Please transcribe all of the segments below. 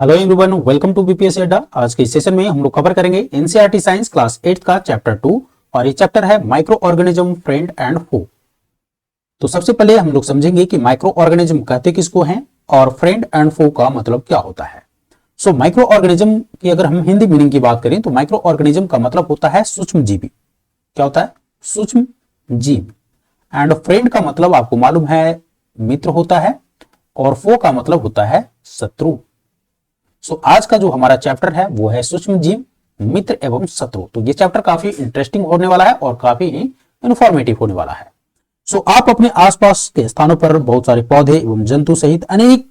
Hello everyone, welcome to BPSC Adda. आज के इस सेशन में हम लोग कवर करेंगे एनसीईआरटी साइंस क्लास 8 का चैप्टर 2 और ये चैप्टर है माइक्रो ऑर्गेनिज्म, फ्रेंड एंड फो। तो सबसे पहले हम लोग समझेंगे कि माइक्रो ऑर्गेनिज्म कहते किसको हैं और फ्रेंड एंड फो का मतलब क्या होता है। सो माइक्रो ऑर्गेनिज्म की अगर हम हिंदी मीनिंग की बात करें तो माइक्रो ऑर्गेनिज्म का मतलब होता है सूक्ष्म जीवी। क्या होता है? सूक्ष्म जीव। एंड फ्रेंड का मतलब आपको मालूम है मित्र होता है और फो का मतलब होता है शत्रु। आज का जो हमारा चैप्टर है वो है सूक्ष्म जीव, मित्र एवं शत्रु। तो ये चैप्टर काफी इंटरेस्टिंग होने वाला है और काफी इंफॉर्मेटिव होने वाला है। आप अपने आसपास के स्थानों पर बहुत सारे पौधे एवं जंतु सहित अनेक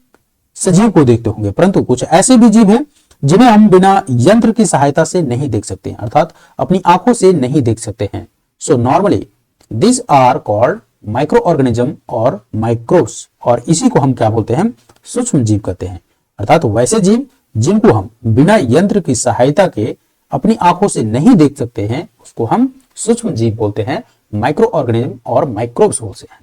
सजीव को देखते होंगे, परंतु कुछ ऐसे भी जीव हैं जिन्हें हम बिना यंत्र की सहायता से नहीं देख सकते, अर्थात अपनी आंखों से नहीं देख सकते हैं। So normally this are called micro organism और माइक्रोब्स, और इसी को हम क्या बोलते हैं? सूक्ष्म जीव कहते हैं। अर्थात वैसे जीव जिनको हम बिना यंत्र की सहायता के अपनी आंखों से नहीं देख सकते हैं उसको हम सूक्ष्म जीव बोलते हैं, माइक्रो ऑर्गेनिज्म और माइक्रोब्स बोलते हैं।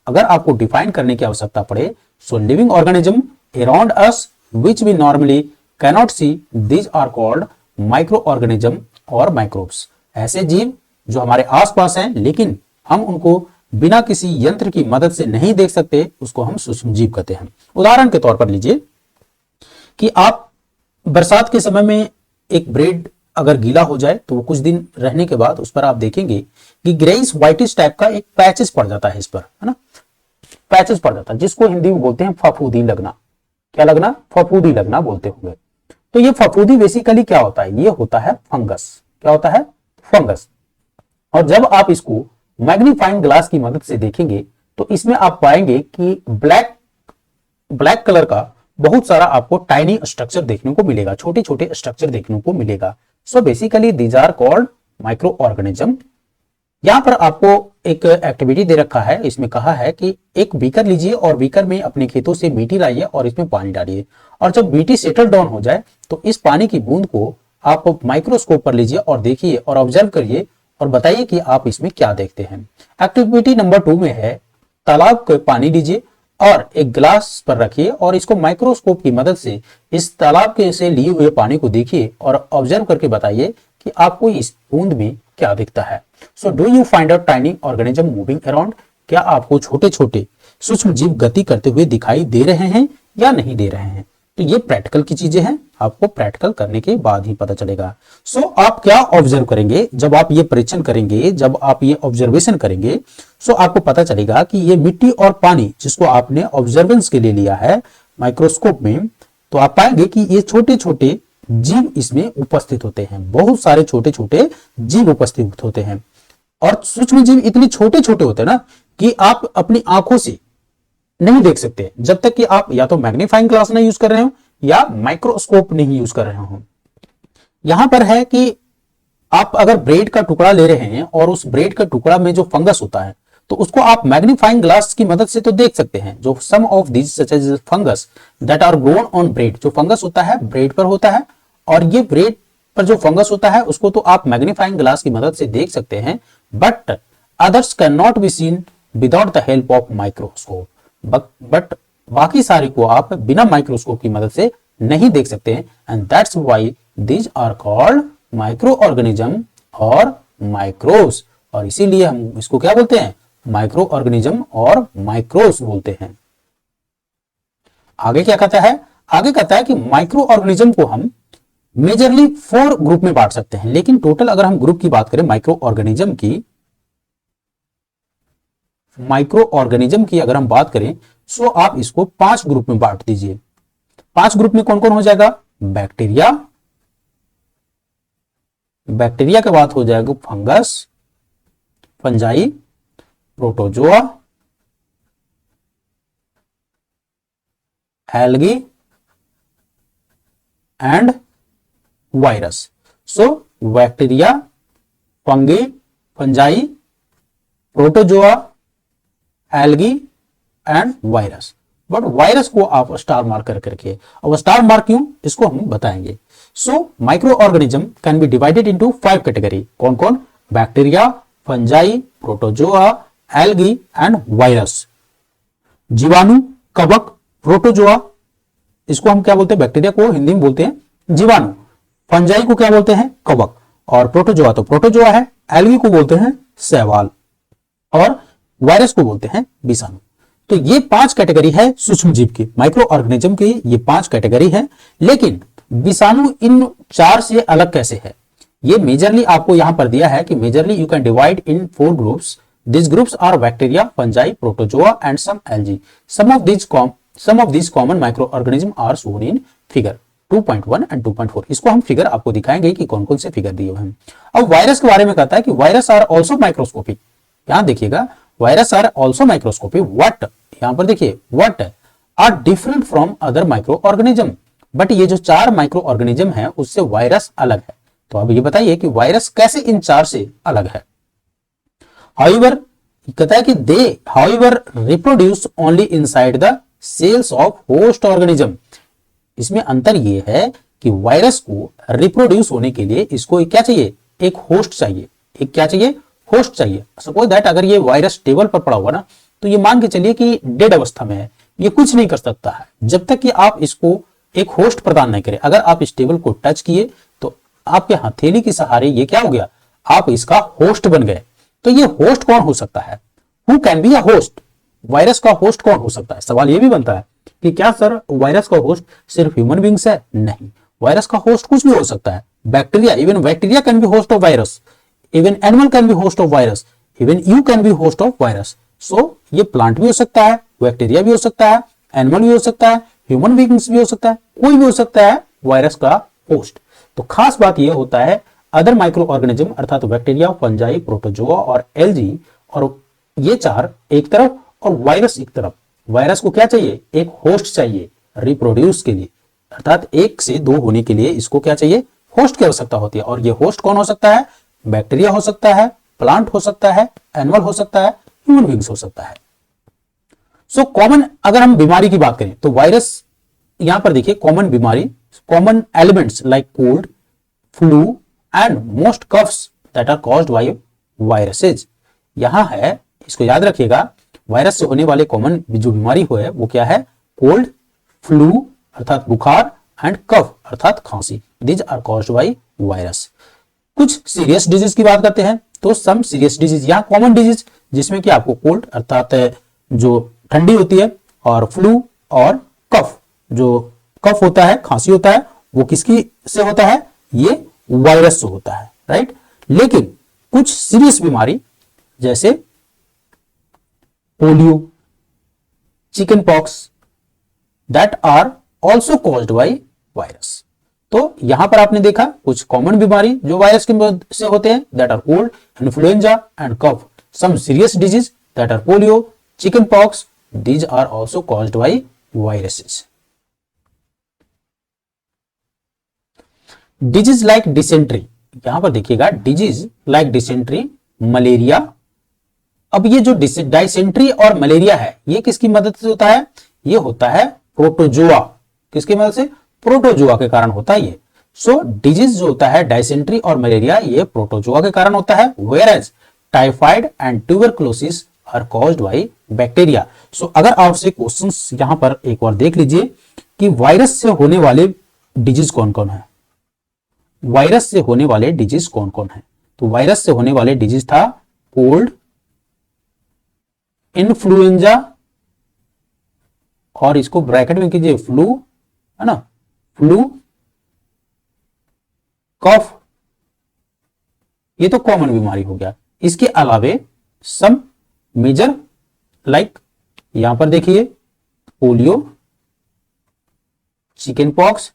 अगर आपको डिफाइन करने की आवश्यकता पड़े, living organism around us which we normally cannot see, these are called micro organism और माइक्रोब्स। ऐसे जीव जो हमारे आसपास हैं लेकिन हम उनको बिना किसी यंत्र की मदद से नहीं देख सकते, उसको हम सूक्ष्म जीव कहते हैं। उदाहरण के तौर पर लीजिए कि आप बरसात के समय में एक ब्रेड अगर गीला हो जाए तो वो कुछ दिन रहने के बाद उस पर आप देखेंगे कि ग्रेइश व्हाइटिश टाइप का एक पैचेस पड़ जाता है, इस पर, है ना, पैचेस पड़ जाता है, जिसको हिंदी में बोलते हैं फफूंदी लगना। क्या लगना? फफूंदी लगना बोलते होंगे। तो ये फफूंदी बेसिकली क्या होता है? ये होता है फंगस। क्या होता है? फंगस। और जब आप इसको मैग्नीफाइंग ग्लास की मदद से देखेंगे तो इसमें आप पाएंगे कि ब्लैक कलर का बहुत सारा आपको टाइनी स्ट्रक्चर देखने को मिलेगा, छोटे छोटे स्ट्रक्चर देखने को मिलेगा। Basically these are called micro organism. यहां पर आपको एक एक्टिविटी दे रखा है, इसमें कहा है कि एक बीकर लीजिए और बीकर में अपने खेतों से मिट्टी लाइए और इसमें पानी डालिए, और जब मिट्टी सेटल डाउन हो जाए तो इस पानी की बूंद को आप माइक्रोस्कोप पर लीजिए और देखिए और ऑब्जर्व करिए और बताइए कि आप इसमें क्या देखते हैं। एक्टिविटी नंबर 2 में है, तालाब का पानी लीजिए और एक ग्लास पर रखिए और इसको माइक्रोस्कोप की मदद से इस तालाब के से लिए हुए पानी को देखिए और ऑब्जर्व करके बताइए कि आपको इस बूंद में क्या दिखता है। Do you find out tiny organism moving around? क्या आपको छोटे छोटे सूक्ष्म जीव गति करते हुए दिखाई दे रहे हैं या नहीं दे रहे हैं? तो ये प्रैक्टिकल की चीजें हैं, आपको प्रैक्टिकल करने के बाद ही पता चलेगा। आप क्या ऑब्जर्व करेंगे जब आप ये परीक्षण करेंगे, जब आप ये ऑब्जर्वेशन करेंगे, आपको पता चलेगा कि ये मिट्टी और पानी जिसको आपने ऑब्जर्वेंस के लिए लिया है माइक्रोस्कोप में, तो आप पाएंगे कि ये छोटे छोटे जीव इसमें उपस्थित होते हैं, बहुत सारे छोटे छोटे जीव उपस्थित होते हैं। और सूक्ष्म जीव इतने छोटे छोटे होते हैं ना कि आप अपनी आंखों से नहीं देख सकते जब तक कि आप या तो मैग्नीफाइंग ग्लास नहीं यूज कर रहे हो या माइक्रोस्कोप नहीं यूज कर रहे हो। यहां पर है कि आप अगर ब्रेड का टुकड़ा ले रहे हैं और उस ब्रेड का टुकड़ा में जो फंगस होता है तो उसको आप मैग्नीफाइंग ग्लास की मदद से तो देख सकते हैं। जो some of this such as fungus that are grown on bread, जो फंगस होता है ब्रेड पर होता है, और ये ब्रेड पर जो फंगस होता है उसको तो आप मैग्नीफाइंग ग्लास की मदद से देख सकते हैं, but others can not be seen without the help of microscope. But बाकी सारे को आप बिना माइक्रोस्कोप की मदद से नहीं देख सकते हैं, and that's why these are called micro organism और माइक्रोब्स। और इसीलिए हम इसको क्या बोलते हैं? माइक्रो ऑर्गेनिज्म और माइक्रोब्स बोलते हैं। आगे क्या कहता है? आगे कहता है कि माइक्रो ऑर्गेनिज्म को हम मेजरली 4 ग्रुप में बांट सकते हैं, लेकिन टोटल अगर हम ग्रुप की बात करें माइक्रो ऑर्गेनिज्म की अगर हम बात करें आप इसको 5 ग्रुप में बांट दीजिए। 5 ग्रुप में कौन कौन हो जाएगा? बैक्टीरिया के बाद हो जाएगा fungus, fungi, protozoa, algae and virus. Bacteria, fungi, fungi, protozoa, algae and virus. But virus को आप स्टार मार्क करके, अब स्टार मार्क क्यों, इसको हम बताएंगे। Micro organism can be divided into 5 category. कौन कौन? Bacteria, fungi, protozoa, algae and virus. जीवाणु, कवक, प्रोटोजोआ, इसको हम क्या बोलते हैं, बैक्टीरिया को हिंदी में बोलते हैं जीवाणु, फंजाई को क्या बोलते हैं, कवक, और प्रोटोजोआ तो प्रोटोजोआ है, एल्गी को बोलते हैं शैवाल, और वायरस को बोलते हैं विषाणु। तो ये 5 कैटेगरी है सूक्ष्म जीव की, माइक्रो ऑर्गेनिज्म की ये 5 कैटेगरी है। लेकिन विषाणु इन 4 से अलग कैसे है, ये मेजरली आपको यहां पर दिया है कि majorly you can divide in 4 groups. These groups are bacteria, fungi, protozoa and some algae. Some of these common microorganisms are shown in figure 2.1 and 2.4. इसको हम फिगर आपको दिखाएंगे कि कौन कौन से फिगर दिए हुए हैं। अब वायरस के बारे में कहता है कि वायरस आर ऑल्सो माइक्रोस्कोपिक। यहां देखिएगा, virus are also microscopic. What, यहां पर देखिए, what are different from other micro organism. But ये जो 4 माइक्रो ऑर्गेनिज्म है उससे वायरस अलग है। तो अब ये बताइए कि वायरस कैसे इन 4 से अलग है। However, कहता है कि they however reproduce only inside the cells of host organism। इसमें अंतर यह है कि वायरस को रिप्रोड्यूस होने के लिए इसको क्या चाहिए, एक होस्ट चाहिए। एक क्या चाहिए, होस्ट चाहिए। सपोज दैट अगर ये वायरस टेबल पर पड़ा हुआ ना, तो ये मान के चलिए कि डेड अवस्था में है, ये कुछ नहीं कर सकता है जब तक कि आप इसको एक होस्ट प्रदान नहीं करें। अगर आप इस टेबल को टच किए तो आपके हथेली के सहारे ये क्या हो गया, आप इसका होस्ट बन गए। तो ये होस्ट कौन हो सकता है, who can be a host, virus का होस्ट कौन हो सकता है। सवाल ये भी बनता है कि क्या सर वायरस का होस्ट सिर्फ ह्यूमन बींग्स है। नहीं, वायरस का होस्ट कुछ भी हो सकता है। Bacteria, even bacteria can be host of virus, even animal can be host of virus, even you can be host of virus. So ये प्लांट भी हो सकता है, बैक्टीरिया भी हो सकता है, एनिमल भी हो सकता है, ह्यूमन बींग्स भी हो सकता है, कोई भी हो सकता है वायरस का होस्ट। तो खास बात यह होता है अदर माइक्रो ऑर्गेनिज्म अर्थात बैक्टीरिया, फंजाई, प्रोटोजोआ और एल्गी, और ये 4 एक तरफ और वायरस एक तरफ। वायरस को क्या चाहिए, एक होस्ट चाहिए रिप्रोड्यूस के लिए, अर्थात 1 से 2 होने के लिए इसको क्या चाहिए, होस्ट की आवश्यकता होती है। और ये होस्ट कौन हो सकता है, बैक्टीरिया हो सकता है, प्लांट हो सकता है, एनिमल हो सकता है, ह्यूमन बींग्स हो सकता है। सो कॉमन, अगर हम बीमारी की बात करें तो वायरस, यहां पर देखिए कॉमन बीमारी, common elements like cold, flu and most coughs that are caused by viruses. यहां है, इसको याद रखिएगा, वायरस से होने वाले कॉमन जो बीमारी हो है वो क्या है, कोल्ड, फ्लू अर्थात बुखार एंड कफ अर्थात खांसी। These are caused by virus. कुछ सीरियस डिजीज की बात करते हैं तो सम सीरियस डिजीज, यहां कॉमन डिजीज जिसमें कि आपको कोल्ड अर्थात जो ठंडी होती है, और फ्लू और कफ, जो कफ होता है, खांसी होता है, वो किसकी से होता है, ये वायरस से होता है, राइट। लेकिन कुछ सीरियस बीमारी जैसे polio, chickenpox, that are also caused by virus. तो यहां पर आपने देखा कुछ कॉमन बीमारी जो वायरस की मदद से होते हैं, that are cold, influenza and cough. Some serious disease that are polio, chickenpox, these are also caused by viruses. Disease like dysentery, यहां पर देखिएगा डिजीज लाइक डिसेंट्री, मलेरिया। अब ये जो डाइसेंट्री और मलेरिया है ये किसकी मदद से होता है, ये होता है प्रोटोजोआ। किसकी मदद से, प्रोटोजोआ के कारण होता है ये। सो डिजीज जो होता है डाइसेंट्री और मलेरिया ये प्रोटोजोआ के कारण होता है, whereas typhoid and tuberculosis are caused by bacteria. So अगर आपसे क्वेश्चंस यहां पर एक बार देख लीजिए कि वायरस से होने वाले डिजीज कौन कौन है, वायरस से होने वाले डिजीज कौन कौन है। तो वायरस से होने वाले डिजीज था कोल्ड, इन्फ्लुएंजा, और इसको ब्रैकेट में कीजिए फ्लू, है ना, फ्लू, कफ, ये तो कॉमन बीमारी हो गया। इसके अलावे सम मेजर लाइक, यहां पर देखिए पोलियो, चिकन पॉक्स,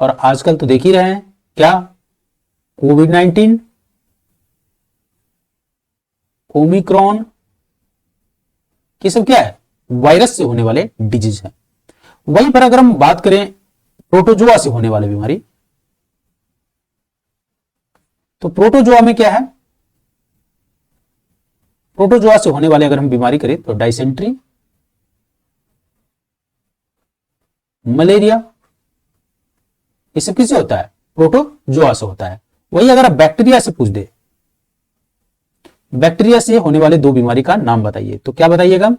और आजकल तो देख ही रहे हैं क्या, कोविड-19, ओमिक्रॉन, ये सब क्या है, वायरस से होने वाले डिजीज हैं। वहीं पर अगर हम बात करें प्रोटोजोआ से होने वाली बीमारी, तो प्रोटोजोआ में क्या है, प्रोटोजोआ से होने वाले अगर हम बीमारी करें तो डाइसेंट्री, मलेरिया, ये सब किससे होता है, प्रोटोजोआ से होता है। वही अगर आप बैक्टीरिया से पूछ दे, बैक्टीरिया से होने वाले 2 बीमारी का नाम बताइए, तो क्या बताइएगा,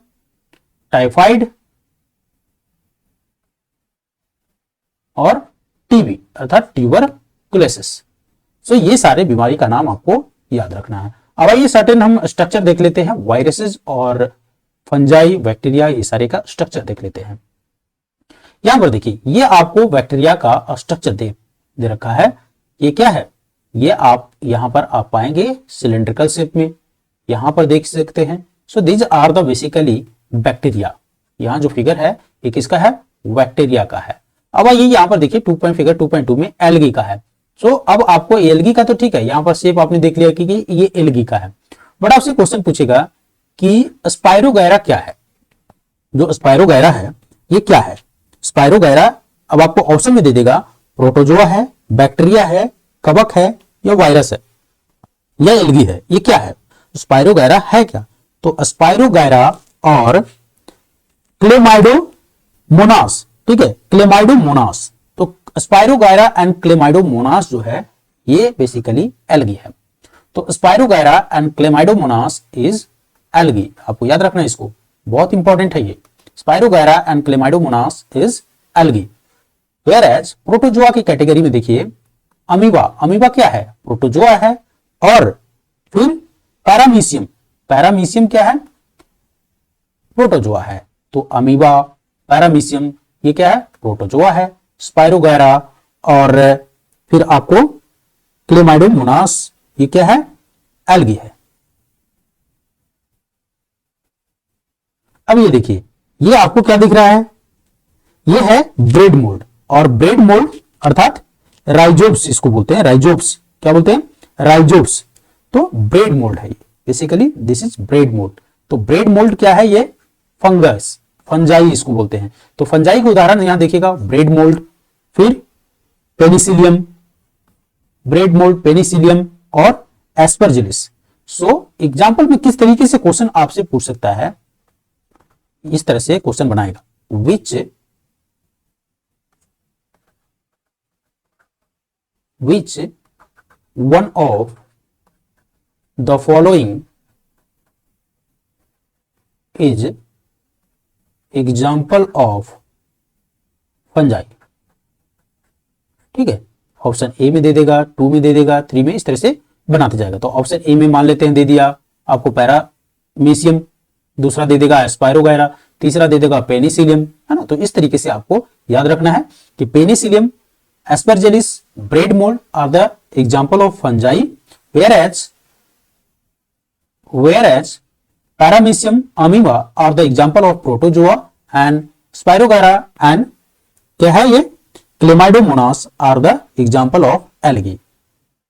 टाइफाइड और टीबी अर्थात ट्यूबरकुलोसिस। सो ये सारे बीमारी का नाम आपको याद रखना है। अब आइए सर्टेन हम स्ट्रक्चर देख लेते हैं, वायरसेस और फंजाई, बैक्टीरिया, ये सारे का स्ट्रक्चर देख लेते हैं। यहां पर देखिए, ये आपको बैक्टीरिया का स्ट्रक्चर दे रखा है। ये क्या है, ये आप यहां पर आप पाएंगे सिलेंड्रिकल शेप में, यहां पर देख सकते हैं। So these are the basically bacteria. यहां जो फिगर है ये किसका है, बैक्टीरिया का है। अब आइए यहां पर देखिए फिगर 2.2 में एल्गी का है। सो अब आपको एल्गी का तो ठीक है, यहां पर शेप आपने देख लिया कि ये एल्गी का है, बट आपसे क्वेश्चन पूछेगा कि स्पाइरोगैरा क्या है। जो स्पाइरोगैरा है ये क्या है, स्पाइरोगैरा अब आपको ऑप्शन में दे देगा, प्रोटोजोआ है, बैक्टीरिया है, कवक है या वायरस है या एल्गी है, ये क्या है, स्पाइरोगैरा है क्या। तो स्पाइरोगैरा और क्लेमाइडोमोनास, ठीक है, क्लेमाइडोमोनास। तो स्पाइरोगैरा एंड क्लेमाइडोमोनास जो है ये बेसिकली एल्गी है। तो spirogyra and chlamydomonas is algae, आपको याद रखना है इसको, बहुत इंपॉर्टेंट है ये। Spirogyra and chlamydomonas is algae. Whereas protozoa की कैटेगरी में देखिए अमीबा, अमीबा क्या है, प्रोटोजोआ है। और फिर पैरामीशियम, पैरामीशियम क्या है, प्रोटोजोआ है। तो अमीबा, पैरामीशियम ये क्या है, प्रोटोजोआ है। स्पाइरोगैरा और फिर आपको क्लेमाइडोमोनास ये क्या है, एल्गी है। अब ये देखिए, ये आपको क्या दिख रहा है, ये है ब्रेड मोल्ड। और ब्रेड मोल्ड अर्थात राइजोब्स इसको बोलते हैं, राइजोब्स क्या बोलते हैं, राइजोब्स। तो ब्रेड मोल्ड है ये, basically this is bread mould. तो ब्रेड मोल्ड क्या है, ये फंगस, फंजाई इसको बोलते हैं। तो फंजाई का उदाहरण यहां देखिएगा, ब्रेड मोल्ड, फिर पेनिसिलियम, ब्रेड मोल्ड, पेनिसिलियम और एस्परजिलिस। सो एग्जाम्पल में किस तरीके से क्वेश्चन आपसे पूछ सकता है, इस तरह से क्वेश्चन बनाएगा, which one of the following is example of fungi। ठीक है, ऑप्शन ए में दे देगा, 2 में दे देगा, 3 में, इस तरह से बनाते जाएगा। तो ऑप्शन ए में मान लेते हैं दे दिया आपको पैरामीशियम, दूसरा दे देगा स्पाइरोगैरा, तीसरा दे देगा पेनिसिलियम, है ना। तो इस तरीके से आपको याद रखना है कि penicillium, aspergillus, bread mould are the example of fungi, whereas paramecium, amoeba are the example of protozoa and spirogyra and क्या है ये, chlamydomonas are the example of algae.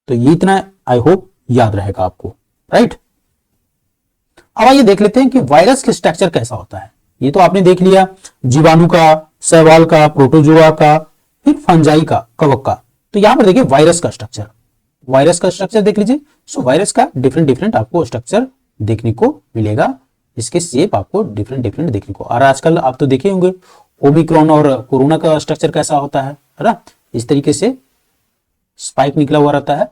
तो ये इतना आई होप याद रहेगा आपको, राइट। अब आइए देख लेते हैं कि वायरस का स्ट्रक्चर कैसा होता है। ये तो आपने देख लिया जीवाणु का, शैवाल का, प्रोटोजोआ का, फिर फंजाई का, कवक का। तो यहां पर देखिए वायरस का स्ट्रक्चर, वायरस का स्ट्रक्चर देख लीजिए। सो वायरस का डिफरेंट आपको स्ट्रक्चर देखने को मिलेगा, इसके शेप आपको डिफरेंट देखने को। और आजकल आप तो देखे होंगे ओमिक्रॉन और कोरोना का स्ट्रक्चर कैसा होता है ना, इस तरीके से स्पाइक निकला हुआ रहता है।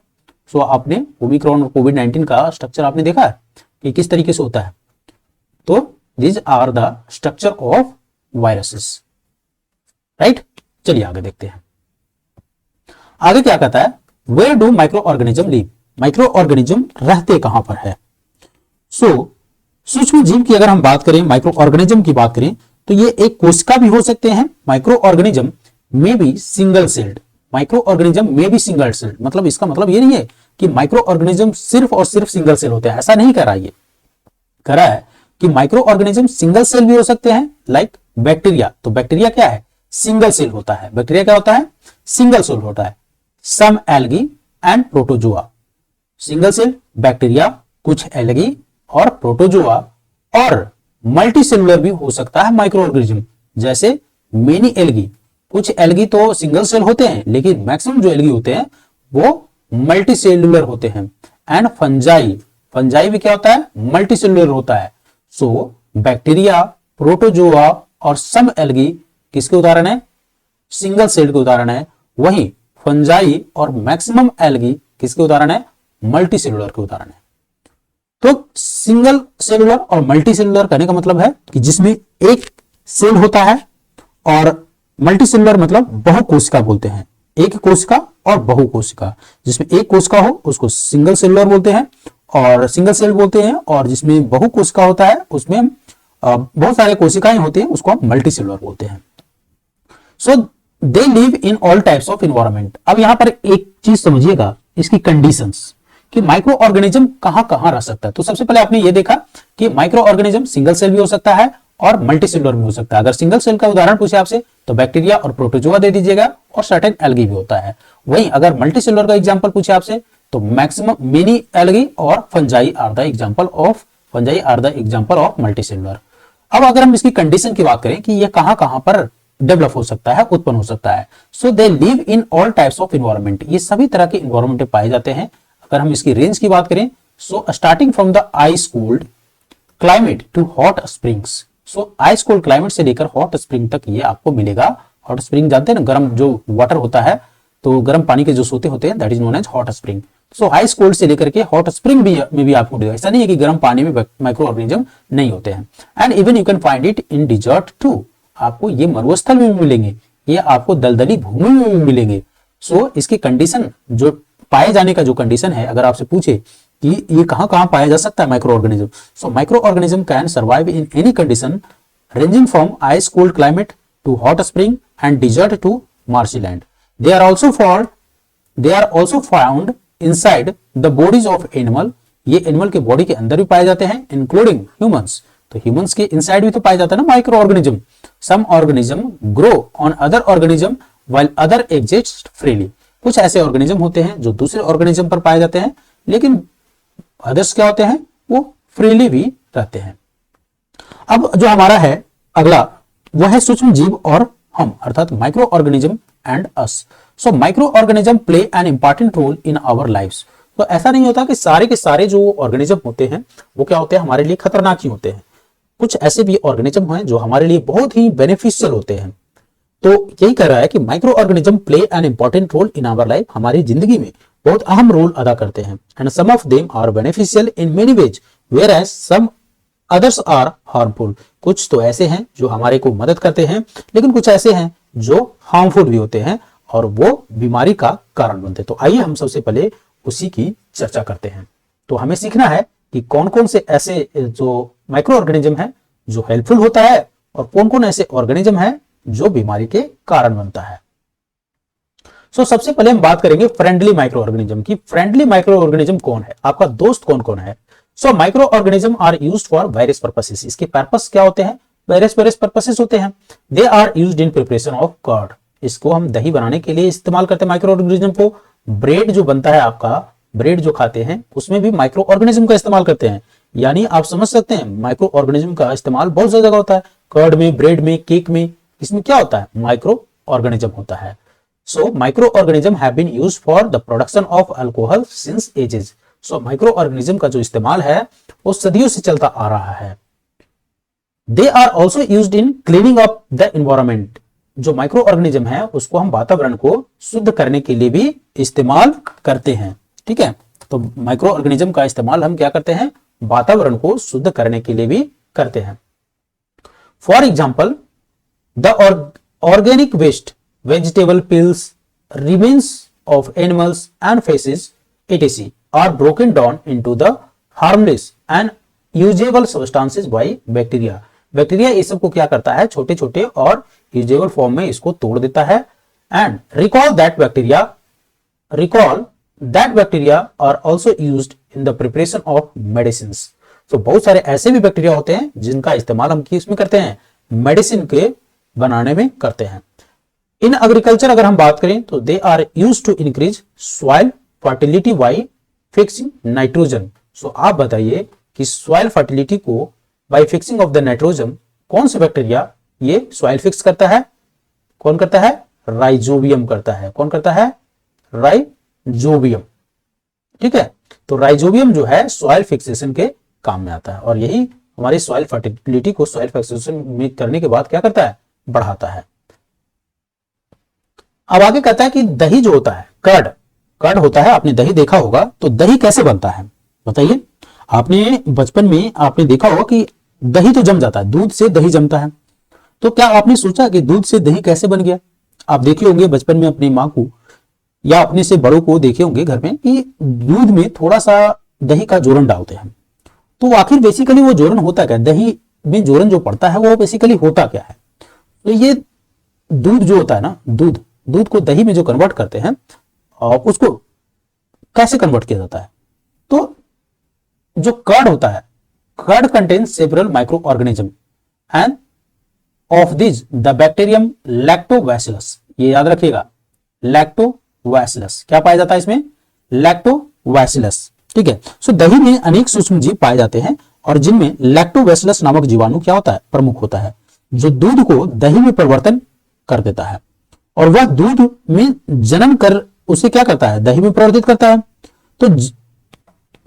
सो आपने ओमिक्रॉन और कोविड-19 का स्ट्रक्चर आपने देखा है कि किस तरीके से होता है। तो these are the structure of viruses, right. चलिए आगे देखते हैं, आगे क्या कहता है, where do micro organism live, micro organism रहते कहां पर है। सो सूक्ष्म जीव की अगर हम बात करें, माइक्रो ऑर्गेनिज्म की बात करें, तो ये एक कोशिका भी हो सकते हैं। माइक्रो ऑर्गेनिज्म में भी सिंगल सेल्ड, माइक्रो ऑर्गेनिज्म में भी सिंगल सेल्ड, मतलब इसका मतलब ये नहीं है कि माइक्रो ऑर्गेनिज्म सिर्फ और सिर्फ सिंगल सेल होते हैं, ऐसा नहीं कह रहा, ये कह रहा है कि माइक्रो ऑर्गेनिज्म सिंगल सेल भी हो सकते हैं, लाइक बैक्टीरिया। तो बैक्टीरिया क्या है, सिंगल सेल होता है, बैक्टीरिया क्या होता है, सिंगल सेल होता है। Some algae and protozoa, single cell bacteria, कुछ एल्गी और प्रोटोजोआ, और मल्टी सेलुलर भी हो सकता है माइक्रो ऑर्गेनिज्म, जैसे मेनी एल्गी। कुछ एल्गी तो सिंगल सेल होते हैं, लेकिन मैक्सिमम जो एल्गी होते हैं वो मल्टी सेलुलर होते हैं। एंड फंजाई, फंजाई भी क्या होता है, मल्टी सेलुलर होता है। सो बैक्टीरिया, प्रोटोजोआ और सम एल्गी किसके उदाहरण है, सिंगल सेल के उदाहरण है। वहीं फंजाई और मैक्सिमम एल्गी किसके उदाहरण है, मल्टी सेलुलर के उदाहरण है। तो सिंगल सेलुलर और मल्टी सेलुलर कहने का मतलब है कि जिसमें एक सेल होता है और मल्टीसेलुलर मतलब बहुकोशिका बोलते हैं, एक कोशिका और बहुकोशिका। जिसमें एक कोशिका हो उसको सिंगल सेलुलर बोलते हैं और सिंगल सेल बोलते हैं, और जिसमें बहुकोशिका होता है उसमें बहुत सारे कोशिकाएं होती हैं, उसको हम मल्टीसेलुलर बोलते हैं। So they live in all types of environment. अब यहां पर एक चीज समझिएगा, इसकी कंडीशंस कि माइक्रो ऑर्गेनिज्म कहां कहां रह सकता है। तो सबसे पहले आपने ये देखा कि माइक्रो ऑर्गेनिज्म सिंगल सेल भी हो सकता है और मल्टीसेलुलर भी हो सकता है। अगर सिंगल सेल का उदाहरण पूछे आपसे तो बैक्टीरिया और प्रोटोजोआ दे दीजिएगा, और सर्टेन एल्गी भी होता है। वहीं अगर मल्टीसेलुलर का एग्जांपल पूछे आपसे तो मैक्सिमम मेनी एल्गी और fungi are the example of multicellular. अब अगर हम इसकी कंडीशन की बात करें कि ये कहां कहां पर डेवलप हो सकता है, उत्पन्न हो सकता है। So they live in all types of environment, ये सभी तरह के इन्वायरमेंट में पाए जाते हैं। अगर हम इसकी रेंज की बात करें, so starting from the ice cold climate to hot springs. So ice cold climate से लेकर हॉट स्प्रिंग तक ये आपको मिलेगा। हॉट स्प्रिंग जानते हैं ना, गर्म जो वाटर होता है, तो गर्म पानी के जो सोते होते हैं, that is known as hot spring. So ice cold से लेकर के हॉट स्प्रिंग में भी आपको मिलेगा। ऐसा नहीं है कि गर्म पानी में माइक्रो ऑर्गेनिज्म नहीं होते हैं। And even you can find it in desert too, आपको ये मरुस्थल में भी मिलेंगे, ये आपको दलदली भूमि में भी मिलेंगे। सो इसकी कंडीशन जो पाए जाने का जो कंडीशन है, अगर आपसे पूछे कि ये कहां कहां पाया जा सकता है micro organism, so micro organism can survive in any condition ranging from ice cold climate to hot spring and desert to marshy land. They are also found inside the bodies of animal, ये animal के body के अंदर भी पाए जाते हैं, including humans. तो humans के इनसाइड भी तो पाया जाता है ना micro organism. Some organism grow on other organism while other exist freely. कुछ ऐसे ऑर्गेनिज्म होते हैं जो दूसरे ऑर्गेनिज्म पर पाए जाते हैं, लेकिन अदर्स क्या होते हैं, वो फ्रीली भी रहते हैं। अब जो हमारा है अगला, वह है सूक्ष्म जीव और हम, अर्थात micro organism and us. So micro organism play an important role in our lives. तो ऐसा नहीं होता कि सारे के सारे जो ऑर्गेनिज्म होते हैं वो क्या होते हैं, हमारे लिए खतरनाक ही होते हैं। कुछ ऐसे भी ऑर्गेनिज्म हैं जो हमारे लिए बहुत ही बेनिफिशियल होते हैं। तो यही कह रहा है कि micro organism play an important role in our life, हमारी जिंदगी में बहुत अहम रोल अदा करते हैं। And some of them are beneficial in many ways whereas some others are harmful. कुछ तो ऐसे हैं जो हमारे को मदद करते हैं, लेकिन कुछ ऐसे हैं जो हार्मफुल भी होते हैं और वो बीमारी का कारण बनते हैं। तो आइए हम सबसे पहले उसी की चर्चा करते हैं। तो हमें सीखना है कि कौन कौन से ऐसे जो माइक्रो ऑर्गेनिज्म है जो हेल्पफुल होता है और कौन कौन ऐसे ऑर्गेनिज्म है जो बीमारी के कारण बनता है। सो सबसे पहले हम बात करेंगे फ्रेंडली माइक्रो ऑर्गेनिज्म की। फ्रेंडली माइक्रो ऑर्गेनिज्म कौन है, आपका दोस्त कौन कौन है। So micro organism are used for various purposes. इसके पर्पस क्या होते हैं, वेरियस पर्पसेस होते हैं। They are used in preparation of curd, इसको हम दही बनाने के लिए इस्तेमाल करते हैं माइक्रो ऑर्गेनिज्म को। ब्रेड जो बनता है आपका, ब्रेड जो खाते हैं उसमें भी माइक्रो ऑर्गेनिज्म का इस्तेमाल करते हैं। यानी आप समझ सकते हैं माइक्रो ऑर्गेनिज्म का इस्तेमाल बहुत ज्यादा जगह होता है, कर्ड में, ब्रेड में, केक में, इसमें क्या होता है, माइक्रो ऑर्गेनिज्म होता है। So micro organism have been used for the production of alcohol since ages. So micro organism का जो इस्तेमाल है वो सदियों से चलता आ रहा है। They are also used in cleaning up the environment. जो माइक्रो ऑर्गेनिज्म है उसको हम वातावरण को शुद्ध करने के लिए भी इस्तेमाल करते हैं। ठीक है, तो माइक्रो ऑर्गेनिज्म का इस्तेमाल हम क्या करते हैं, वातावरण को शुद्ध करने के लिए भी करते हैं। For example the organic waste, vegetable peels, remains of animals and faeces etc are broken down into the harmless and usable substances by bacteria। Bacteria इस सब को क्या करता है, छोटे छोटे और यूजेबल फॉर्म में इसको तोड़ देता है। And recall that bacteria are also used in the preparation of medicine. तो बहुत सारे ऐसे भी बैक्टीरिया होते हैं जिनका इस्तेमाल हम किसमें करते हैं, मेडिसिन के बनाने में करते हैं। इन एग्रीकल्चर अगर हम बात करें तो they are used to increase soil fertility by fixing nitrogen. So आप बताइए कि सॉइल फर्टिलिटी को by fixing of the nitrogen कौन सा बैक्टीरिया ये सॉइल फिक्स करता है, कौन करता है, राइजोबियम करता है। कौन करता है, राइजोबियम। ठीक है, तो राइजोबियम जो है सॉइल फिक्सेशन के काम में आता है और यही हमारी सॉइल फर्टिलिटी को सॉइल फिक्सेशन में करने के बाद क्या करता है, बढ़ाता है। अब आगे कहता है कि दही जो होता है, कर्ड होता है, आपने दही देखा होगा। तो दही कैसे बनता है बताइए। आपने बचपन में आपने देखा होगा कि दही तो जम जाता है, दूध से दही जमता है। तो क्या आपने सोचा कि दूध से दही कैसे बन गया? आप देखे होंगे बचपन में अपनी माँ को या अपने से बड़ों को देखे होंगे घर में कि दूध में थोड़ा सा दही का जोरन डालते हैं। तो आखिर बेसिकली वो जोरन होता क्या है? दही में जोरन जो पड़ता है वो बेसिकली होता क्या है? तो ये दूध जो होता है ना, दूध को दही में जो कन्वर्ट करते हैं और उसको कैसे कन्वर्ट किया जाता है? तो जो कर्ड होता है, curd contains several micro organism and of this the bacterium lactobacillus. ये याद रखिएगा, लैक्टोबैसिलस क्या पाया जाता है इसमें? लैक्टोबैसिलस। ठीक है। सो दही में अनेक सूक्ष्म जीव पाए जाते हैं और जिनमें लैक्टोबैसिलस नामक जीवाणु क्या होता है? प्रमुख होता है, जो दूध को दही में परिवर्तन कर देता है और वह दूध में जनन कर उसे क्या करता है? दही में परिवर्तित करता है। तो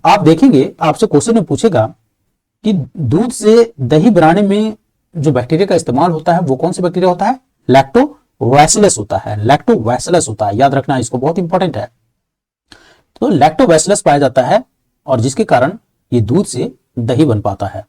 आप देखेंगे, आपसे क्वेश्चन में पूछेगा कि दूध से दही बनाने में जो बैक्टीरिया का इस्तेमाल होता है वो कौन सा बैक्टीरिया होता है? लैक्टोबैसिलस होता है, लैक्टोबैसिलस होता है, याद रखना, इसको बहुत इंपॉर्टेंट है। तो लैक्टोबैसिलस पाया जाता है और जिसके कारण ये दूध से दही बन पाता है।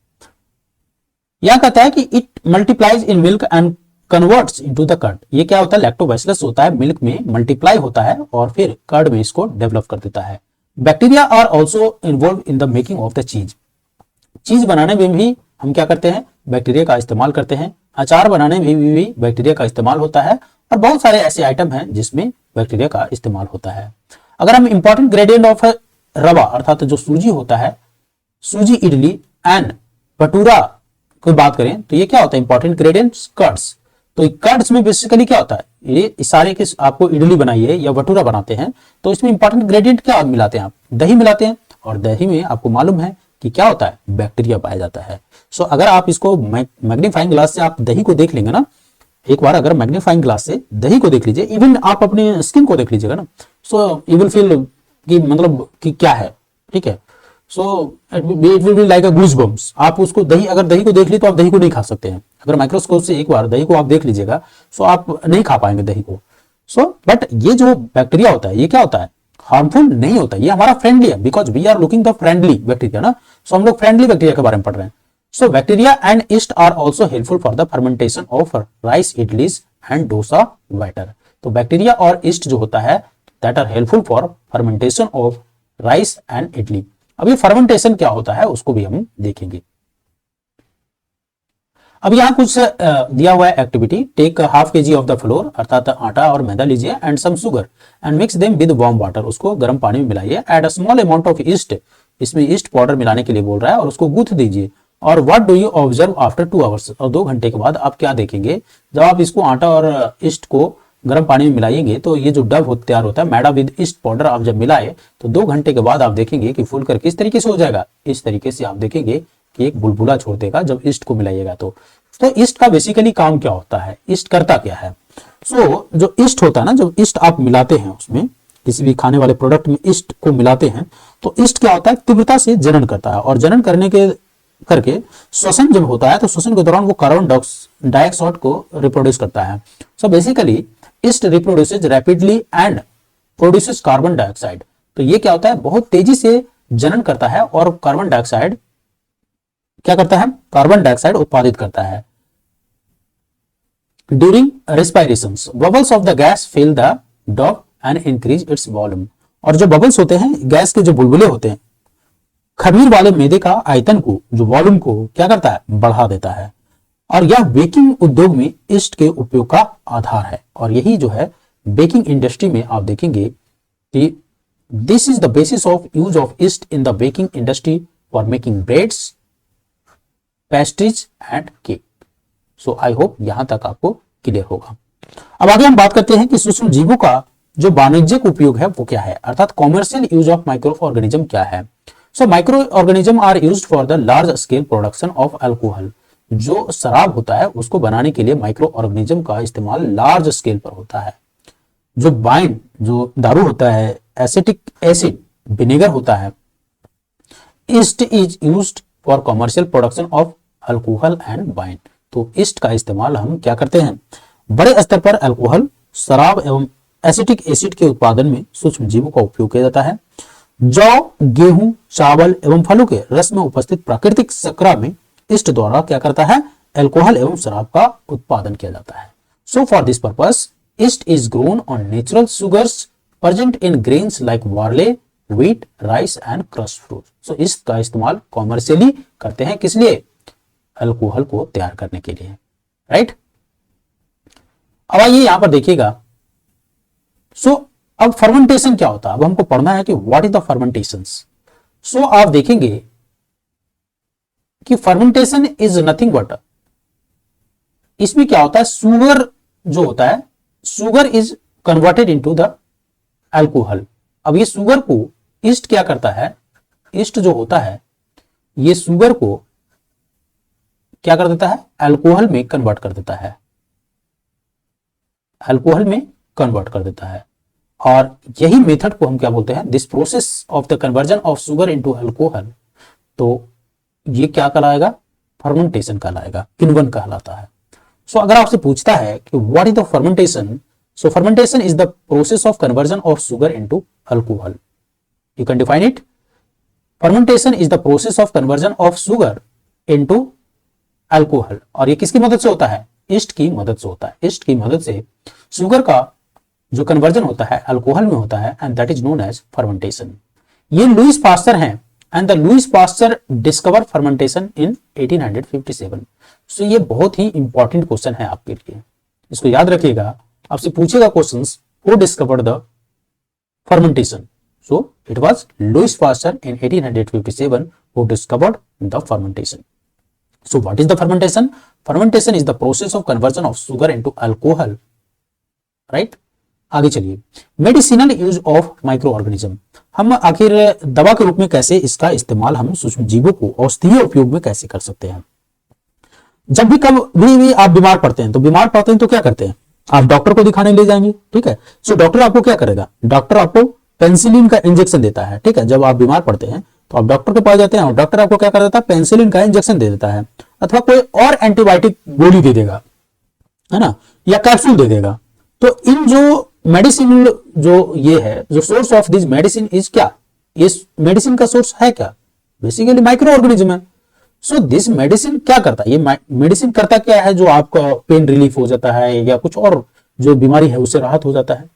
यह कहता है कि it multiplies in milk and converts into the curd. ये क्या होता है? लैक्टोबैसिलस होता है, मिल्क में मल्टीप्लाई होता है और फिर कर्ड में इसको डेवलप कर देता है। Bacteria are also involve in the making of the cheese. Cheese बनाने में भी हम क्या करते हैं? बैक्टीरिया का इस्तेमाल करते हैं। अचार बनाने में भी बैक्टीरिया का इस्तेमाल होता है और बहुत सारे ऐसे आइटम हैं जिसमें बैक्टीरिया का इस्तेमाल होता है। अगर हम इंपॉर्टेंट ग्रेडियंट ऑफ रवा अर्थात जो सूजी होता है, सूजी, इडली एंड भटूरा की बात करें तो ये क्या होता है? Important gradients curds. तो कर्ड्स में बेसिकली क्या होता है? ये सारे के आपको इडली बनाइए या भटूरा बनाते हैं तो इसमें इंपॉर्टेंट ग्रेडियंट क्या मिलाते हैं? आप दही मिलाते हैं और दही में आपको मालूम है कि क्या होता है? बैक्टीरिया पाया जाता है। सो अगर आप इसको मैग्नीफाइंग ग्लास से आप दही को देख लेंगे ना, एक बार अगर मैग्नीफाइंग ग्लास से दही को देख लीजिए, इवन आप अपने स्किन को देख लीजिएगा ना, सो यू विल फील कि मतलब कि क्या है। ठीक है। So it will be like a goosebumps. आप उसको दही, अगर दही को देख ली तो आप दही को नहीं खा सकते हैं। अगर माइक्रोस्कोप से एक बार दही को आप देख लीजिएगा सो आप नहीं खा पाएंगे दही को। सो बट ये जो बैक्टीरिया होता है ये क्या होता है? हार्मफुल नहीं होता, ये हमारा फ्रेंडली है, because we are looking the friendly bacteria ना। सो हम लोग फ्रेंडली बैक्टीरिया के बारे में पढ़ रहे हैं। So bacteria and yeast are also helpful for the fermentation of rice, idlis and dosa batter. तो बैक्टीरिया और ईस्ट जो होता है that are helpful for fermentation of rice and idli. अब ये फर्मेंटेशन क्या होता है उसको भी हम देखेंगे। अब यहाँ कुछ दिया हुआ है activity. Take half kg of the flour अर्थात आटा और मैदा लीजिए and some sugar and mix them with warm water. उसको गर्म पानी में मिलाइए। Add a small amount of yeast, इसमें ईस्ट पाउडर मिलाने के लिए बोल रहा है और उसको गूंथ दीजिए। और what do you observe after 2 hours, और 2 घंटे के बाद आप क्या देखेंगे? जब आप इसको आटा और ईस्ट को गर्म पानी में मिलाएंगे तो ये जो डव तैयार होता है मैदा विद ईस्ट पाउडर, आप जब मिलाए तो 2 घंटे के बाद आप देखेंगे कि फूल कर किस तरीके से हो जाएगा? इस तरीके से आप देखेंगे कि एक बुलबुला छोड़ देगा जब ईस्ट को मिलाइएगा। तो ईस्ट का बेसिकली काम क्या होता है? ईस्ट करता क्या है? सो जो ईस्ट होता है ना, जब ईस्ट आप मिलाते हैं उसमें किसी भी खाने वाले प्रोडक्ट में ईस्ट को मिलाते हैं तो ईस्ट क्या होता है? तीव्रता से जनन करता है और जनन करने के करके श्वसन जब होता है तो श्वसन के दौरान वो कार्बन डाइऑक्साइड को रिप्रोड्यूस करता है। So basically east reproduces rapidly and produces carbon dioxide. तो ये क्या होता है? बहुत तेजी से जनन करता है और कार्बन डाइऑक्साइड क्या करता है? कार्बन डाइऑक्साइड उत्पादित करता है। During respiration bubbles of the gas fill the dough and increase its volume. और जो बबल्स होते हैं, गैस के जो बुलबुले होते हैं, खमीर वाले मैदे का आयतन को, जो वॉल्यूम को क्या करता है? बढ़ा देता है। और यह बेकिंग उद्योग में ईस्ट के उपयोग का आधार है। और यही जो है बेकिंग इंडस्ट्री में आप देखेंगे कि this is the basis of use of east in the baking industry for making breads, pastries and cake. So I hope यहां तक आपको क्लियर होगा। अब आगे हम बात करते हैं कि सूक्ष्म जीवों का जो वाणिज्यिक उपयोग है वो क्या है, अर्थात commercial use of micro organism क्या है। So micro organism are used for the large scale production of alcohol. जो शराब होता है उसको बनाने के लिए माइक्रो ऑर्गेनिज्म का इस्तेमाल लार्ज स्केल पर होता है। जो वाइन, जो दारू होता है, एसिटिक एसिड, विनेगर होता है, east is used for commercial production of alcohol and wine. तो ईस्ट का इस्तेमाल हम क्या करते हैं? बड़े स्तर पर अल्कोहल, शराब एवं एसिटिक एसिड के उत्पादन में सूक्ष्म जीवों का उपयोग किया जाता है। जौ, गेहूं, चावल एवं फलों के रस में उपस्थित प्राकृतिक शर्करा में ईस्ट द्वारा क्या करता है? अल्कोहल एवं शराब का उत्पादन किया जाता है। So for this purpose east is grown on natural sugars present in grains like barley, wheat, rice and crust fruit. So east का इस्तेमाल कॉमर्शियली करते हैं, किस लिए? अल्कोहल को तैयार करने के लिए, राइट। अब आइए यहां पर देखिएगा। सो अब फर्मेंटेशन क्या होता है, अब हमको पढ़ना है कि व्हाट इज द फर्मेंटेशन। सो आप देखेंगे कि फर्मेंटेशन इज नथिंग बट, इसमें क्या होता है, शुगर जो होता है, sugar is converted into the alcohol. अब ये शुगर को ईस्ट क्या करता है, ईस्ट जो होता है ये शुगर को क्या कर देता है, अल्कोहल में कन्वर्ट कर देता है, अल्कोहल में कन्वर्ट कर देता है। और यही मेथड को हम क्या बोलते हैं, this process of the conversion of sugar into alcohol, तो ये क्या कहलाएगा, फर्मेंटेशन कहलाएगा, किण्वन कहलाता है। सो अगर आपसे पूछता है कि what is the fermentation, so fermentation is the process of conversion of sugar into alcohol, you can define it. Fermentation is the process of conversion of sugar into alcohol, और ये किसकी मदद से होता है, ईस्ट की मदद से होता है। ईस्ट की मदद से शुगर का जो कन्वर्जन होता है अल्कोहल में होता है, and that is known as fermentation. ये लुईस पास्चर हैं, and the Louis Pasteur discover fermentation in 1857। So ये बहुत ही इंपॉर्टेंट क्वेश्चन है आपके लिए, इसको याद रखिएगा। आपसे पूछेगा questions, who discovered the fermentation, so it was Lewis pasture in 1857 who discovered the fermentation. So what is the fermentation? Fermentation is the process of conversion of sugar into alcohol, right? आगे चलिए, medicinal use of micro organism. हम आखिर दवा के रूप में कैसे इसका इस्तेमाल हम सूक्ष्म जीवों को औषधीय उपयोग में कैसे कर सकते हैं। जब भी कभी भी आप बीमार पड़ते हैं तो क्या करते हैं, आप डॉक्टर को दिखाने ले जाएंगे, ठीक है। सो डॉक्टर आपको क्या करेगा, डॉक्टर आपको पेनिसिलिन का इंजेक्शन देता है, ठीक है। जब आप बीमार पड़ते हैं तो आप डॉक्टर के पास जाते हैं और डॉक्टर आपको क्या कर देता है, पेनिसिलिन का इंजेक्शन दे देता है, अथवा कोई और एंटीबायोटिक गोली दे देगा, है ना, या कैप्सूल दे देगा। तो इन जो मेडिसिन जो ये है, जो source of this medicine is क्या, इस मेडिसिन का सोर्स है क्या, बेसिकली माइक्रो ऑर्गेनिज्म है। सो दिस मेडिसिन क्या करता है, ये मेडिसिन करता क्या है, जो आपका पेन रिलीफ हो जाता है या कुछ और जो बीमारी है उससे राहत हो जाता है।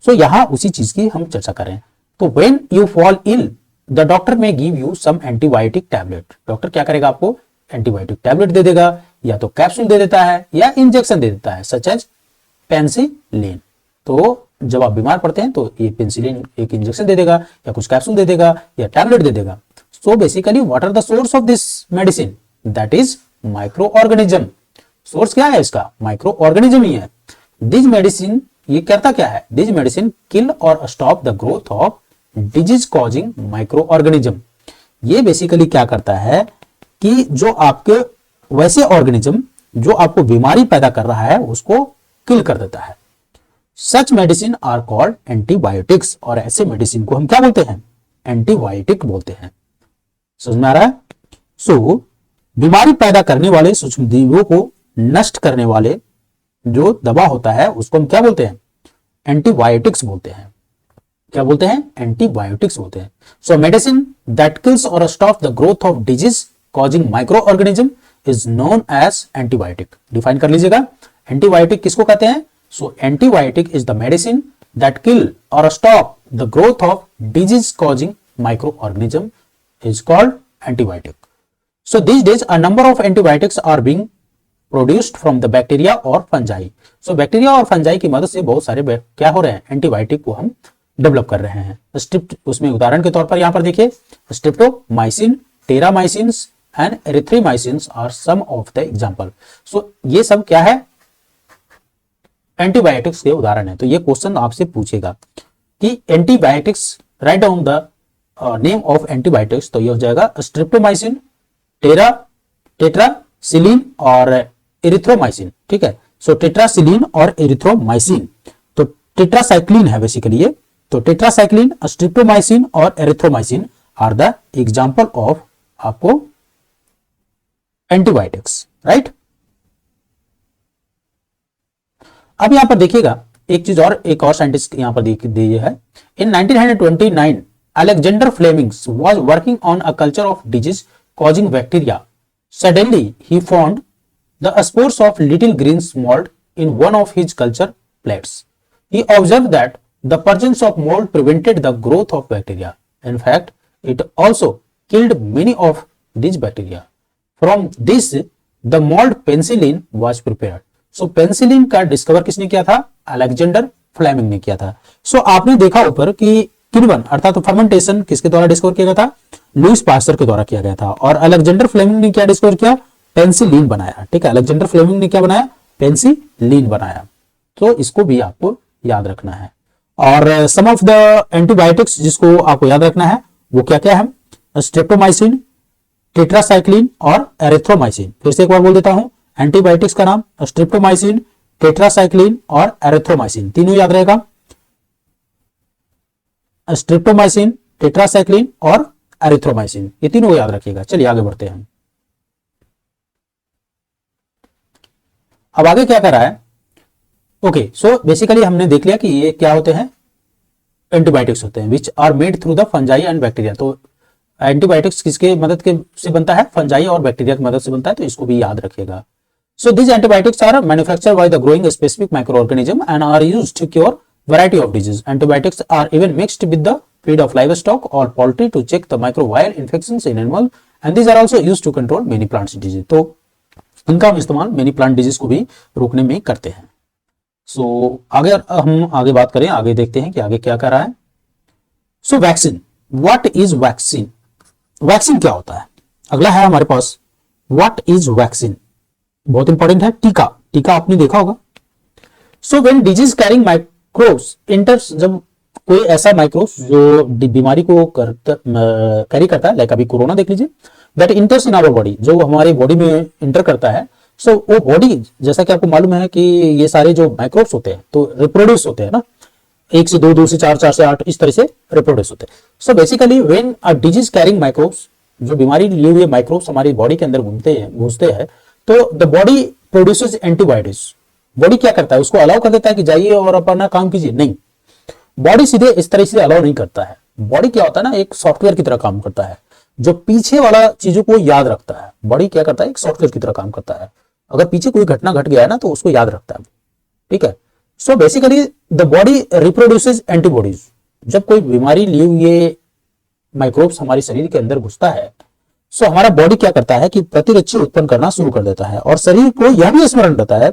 सो यहां उसी चीज की हम चर्चा करें। तो when you fall ill the doctor may give you some antibiotic tablet, doctor क्या करेगा, आपको एंटीबायोटिक टैबलेट दे देगा, या तो कैप्सूल दे देता है या इंजेक्शन दे देता है, सच एज पेनिसिलिन। तो जब आप बीमार पड़ते हैं तो ये पेनिसिलिन एक इंजेक्शन दे देगा, या कुछ कैप्सूल दे देगा, या टैबलेट दे देगा। So basically what are the source of this medicine, that is micro organism. Source क्या है इसका, माइक्रो ऑर्गेनिज्म ही है। दिस मेडिसिन ये करता क्या है, this medicine kill or stop the growth of disease causing micro organism. ये बेसिकली क्या करता है कि जो आपके वैसे ऑर्गेनिज्म जो आपको बीमारी पैदा कर रहा है उसको किल कर देता है। सच मेडिसिन आर कॉल्ड एंटीबायोटिक्स, और ऐसे मेडिसिन को हम क्या बोलते हैं, एंटीबायोटिक बोलते हैं। समझ में आ रहा है। सो बीमारी पैदा करने वाले सूक्ष्मजीवों को नष्ट करने वाले जो दवा होता है उसको हम क्या बोलते हैं, एंटीबायोटिक्स बोलते हैं। क्या बोलते हैं, एंटीबायोटिक्स बोलते हैं। So medicine that kills or stop the growth of disease causing micro organism is known as antibiotic. Define कर लीजिएगा, एंटीबायोटिक किसको कहते हैं। So antibiotic is the medicine that kill or stop the growth of disease causing micro organism is called antibiotic. So this days a number of antibiotics are being produced from the bacteria और fungi. So bacteria और fungi की मदद से बहुत सारे क्या हो रहे हैं, एंटीबायोटिक को हम डेवलप कर रहे हैं। स्ट्रिप्ट उसमें उदाहरण के तौर पर यहां पर देखिए, streptomycin, terramycin and erythromycin are some of the example. So ये सब क्या है, एंटीबायोटिक्स के उदाहरण है। तो ये क्वेश्चन आपसे पूछेगा कि antibiotics, write down the name of antibiotics. तो ये हो जाएगा स्ट्रिप्टोमाइसिन, टेट्रासिलिन और एरिथ्रोमाइसिन, ठीक है। सो टेट्रासिलिन और एरिथ्रोमाइसिन, तो टेट्रासाइक्लिन है बेसिकली ये। तो टेट्रासाइक्लिन, स्ट्रिप्टोमाइसिन और erythromycin are the example of आपको एंटीबायोटिक्स, राइट। अब यहां पर देखिएगा एक चीज और, एक और साइंटिस्ट यहां पर दिए है। इन 1929 Alexander Fleming's was working on a culture of disease causing bacteria. Suddenly he found the spores of little green mold in one of his culture plates. He observed that the presence of mold prevented the growth of bacteria. In fact, it also killed many of these bacteria. From this, the mold penicillin was prepared. So penicillin का discover किसने किया था? Alexander Fleming ने किया था. सो आपने देखा ऊपर कि किण्वन अर्थात फर्मेंटेशन किसके द्वारा डिस्कवर किया गया था? लुईस पास्चर के द्वारा किया गया था. और अलेक्जेंडर फ्लेमिंग ने क्या डिस्कवर किया? पेंसिलिन बनाया. ठीक है, अलेक्जेंडर फ्लेमिंग ने क्या बनाया? पेंसिलिन बनाया. तो इसको भी आपको याद रखना है. और सम ऑफ द एंटीबायोटिक्स जिसको आपको याद रखना है वो क्या क्या है? स्ट्रेप्टोमाइसिन, टेट्रासाइक्लिन और एरिथ्रोमाइसिन. फिर से एक बार बोल देता हूं, एंटीबायोटिक्स का नाम स्ट्रेप्टोमाइसिन, टेट्रासाइक्लिन और एरिथ्रोमाइसिन. तीनों याद रहेगा. स्ट्रेप्टोमाइसिन, टेट्रासाइक्लिन और एरिथ्रोमाइसिन, ये तीनों याद रखिएगा. चलिए आगे बढ़ते हैं. अब आगे क्या कर रहा है? ओके, सो बेसिकली हमने देख लिया कि ये क्या होते हैं? एंटीबायोटिक्स होते हैं which are made through the fungi and bacteria. तो एंटीबायोटिक्स किसके मदद के से बनता है? फंजाई और बैक्टीरिया की मदद से बनता है. तो इसको भी याद रखिएगा. So this antibiotics are manufactured by the growing specific micro organism and are used to cure variety of disease. Antibiotics are even mixed with the feed of livestock or poultry to check the microbial infections in animal, and these are also used to control many plant disease. तो इनका हम इस्तेमाल many plant disease को भी रोकने में करते हैं. सो आगे हम आगे बात करें, आगे देखते हैं कि आगे क्या कर रहा है. So vaccine, what is vaccine? Vaccine क्या होता है? अगला है हमारे पास व्हाट इज वैक्सीन. बहुत इंपॉर्टेंट है. टीका, टीका आपने देखा होगा. So when disease carrying microbes enters, जब कोई ऐसा माइक्रोब्स जो बीमारी को कैरी करता है, लाइक अभी कोरोना देख लीजिए, that enters in our body, जो हमारे बॉडी में इंटर करता है. सो वो बॉडी, जैसा कि आपको मालूम है कि ये सारे जो माइक्रोब्स होते हैं तो रिप्रोड्यूस होते हैं ना, 1 से 2, 2 से 4, 4 से 8, इस तरह से रिप्रोड्यूस होते हैं. So basically when a disease carrying microbes, जो बीमारी लिए हुए माइक्रोब्स हमारी बॉडी के अंदर घुसते हैं, तो the body produces antibiotics. Body क्या करता है? उसको अलाउ कर देता है कि जाइए और अपना काम कीजिए? नहीं, बॉडी सीधे इस तरह से अलाउ नहीं करता है. बॉडी क्या होता है ना, एक सॉफ्टवेयर की तरह काम करता है जो पीछे वाला चीजों को याद रखता है. बॉडी क्या करता है? एक सॉफ्टवेयर की तरह काम करता है. अगर पीछे कोई घटना घट गया है ना तो उसको याद रखता है. ठीक है. So basically the body reproduces antibodies. जब कोई बीमारी लिए हुए माइक्रोब्स हमारे शरीर के अंदर घुसता है, सो हमारा बॉडी क्या करता है कि प्रतिरक्षी उत्पन्न करना शुरू कर देता है. और शरीर को यह भी स्मरण रहता है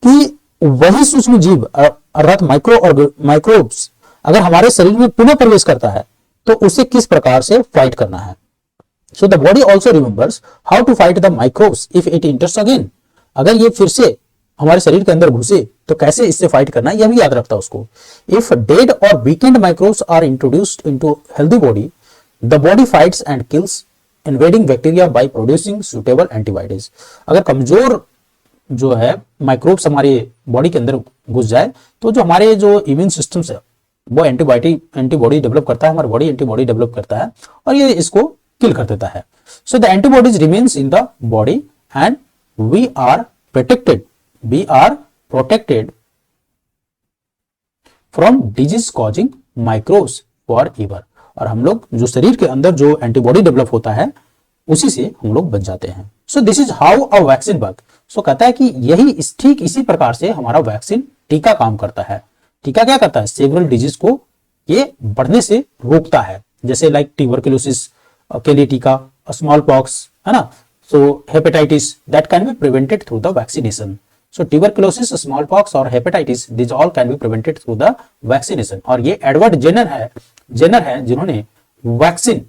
कि वही सूक्ष्म जीव अर्थात माइक्रोब्स अगर हमारे शरीर में पुनः प्रवेश करता है तो उसे किस प्रकार से फाइट करना है. So the body also remembers how to fight the microbes if it enters again. अगर ये फिर से हमारे शरीर के अंदर घुसे तो कैसे इससे फाइट करना है, यह भी याद रखता है उसको. If dead or weakened microbes are introduced into healthy body, the body fights and kills invading bacteria by producing suitable antibiotics. अगर कमजोर जो है माइक्रोब्स हमारे बॉडी के अंदर घुस जाए तो जो हमारे जो इम्यून सिस्टम है वो एंटीबॉडी डेवलप करता है, हमारी बॉडी एंटीबॉडी डेवलप करता है और ये इसको किल कर देता है. So the antibodies remains in the body and we are protected from disease causing microbes forever. और हम लोग जो शरीर के अंदर जो एंटीबॉडी डेवलप होता है उसी से हम लोग बच जाते हैं. So this is how a vaccine work. So कहता है कि यही ठीक इसी प्रकार से हमारा वैक्सीन टीका काम करता है. टीका क्या करता है? सेवरल डिजीज को ये बढ़ने से रोकता है. जैसे लाइक ट्यूबरकुलोसिस के लिए टीका, स्मॉल पॉक्स है ना, so hepatitis that can be prevented through the vaccination. So tuberculosis, smallpox और hepatitis this all can be prevented through the vaccination. और ये एडवर्ड जेनर है जिन्होंने वैक्सीन,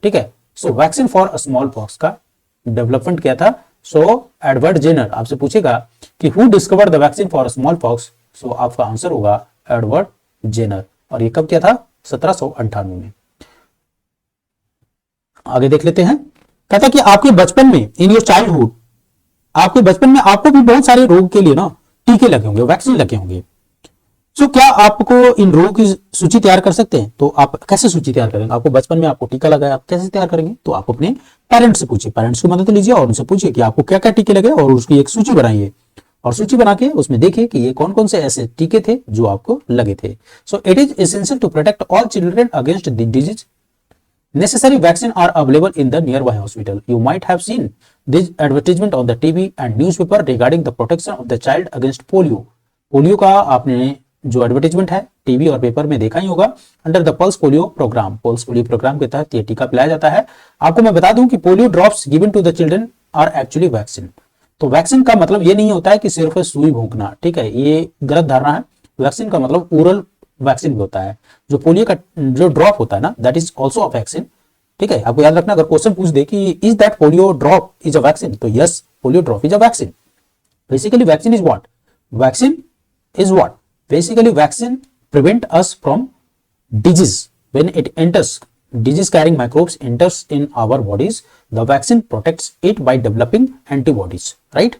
ठीक है, so vaccine for smallpox का डेवलपमेंट किया था. सो एडवर्ड जेनर, आपसे पूछेगा कि who discovered the vaccine for smallpox, so आपका आंसर होगा एडवर्ड जेनर. और ये कब किया था? 1798 में. आगे देख लेते हैं. कहता है कि आपके बचपन में, इन योर चाइल्डहुड, आपके बचपन में आपको भी बहुत सारे रोग के लिए ना टीके लगे होंगे, वैक्सीन लगे होंगे. सो क्या आपको इन रोगों की सूची तैयार कर सकते हैं? तो आप कैसे सूची तैयार करेंगे? आपको बचपन में आपको टीका लगा है, आप कैसे तैयार करेंगे? तो आप अपने पेरेंट्स से पूछिए, पेरेंट्स की मदद लीजिए और उनसे पूछिए कि आपको क्या क्या टीके लगे और उसकी एक सूची बनाइए. और सूची बना के उसमें देखिए कि ये कौन कौन से ऐसे टीके थे जो आपको लगे थे. So it is essential to protect all children against the disease. Necessary vaccine are available in the nearby hospital. You might have seen this advertisement on the TV and newspaper regarding the protection of the child against polio. Polio का आपने जो advertisement है TV और paper में देखा ही होगा। Under the pulse polio programme, pulse polio programme के तहत ये टीका पिलाया जाता है। आपको मैं बता दूं कि polio drops given to the children are actually vaccine. तो वैक्सीन का मतलब ये नहीं होता है कि सिर्फ सुई भोंकना, ठीक है, ये गलत धारणा है। वैक्सीन का मतलब ओरल वैक्सीन भी होता है। जो पोलियो का जो ड्रॉप होता है ना, that is also a vaccine, ठीक है। आपको याद रखना, अगर क्वेश्चन पूछ दे कि is that polio drop is a vaccine, तो yes, polio drop is a vaccine. Basically vaccine is what? Vaccine is what? Basically vaccine prevent us from disease when it enters. Disease carrying microbes enters in our bodies. The vaccine protects it by developing antibodies, right?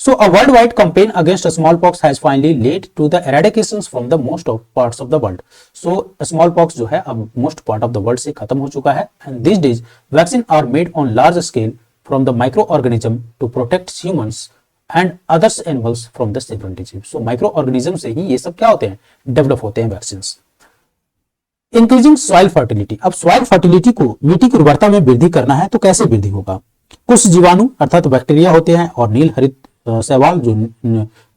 So a worldwide campaign against smallpox has finally led to the eradications from the most of parts of the world. So smallpox जो है अब most part of the world से खत्म हो चुका है, and these days vaccine are made on large scale from the microorganism to protect humans and others animals from the several disease. So micro organism से ही ये सब क्या होते हैं, डेवलप होते हैं वैक्सीन। इंक्रीजिंग सॉइल फर्टिलिटी, अब सॉइल फर्टिलिटी को मिट्टी की उर्वरता में वृद्धि करना है तो कैसे वृद्धि होगा? कुछ जीवाणु अर्थात बैक्टीरिया होते हैं और नील हरित शैवाल जो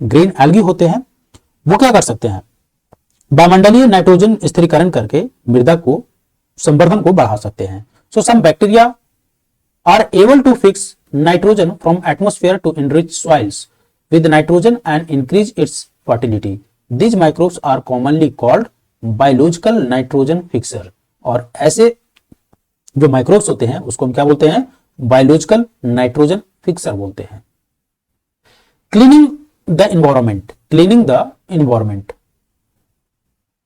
ग्रीन एल्गी होते हैं, वो क्या कर सकते हैं, वायुमंडलीय नाइट्रोजन स्थिरीकरण करके मृदा को संवर्धन को बढ़ा सकते हैं। So some bacteria are able to fix nitrogen from atmosphere to enrich soils with nitrogen and increase its fertility. These microbes are commonly called biological nitrogen fixer। और ऐसे जो माइक्रोब्स होते हैं उसको हम क्या बोलते हैं, बायोलॉजिकल नाइट्रोजन फिक्सर बोलते हैं। Cleaning the environment, cleaning the environment.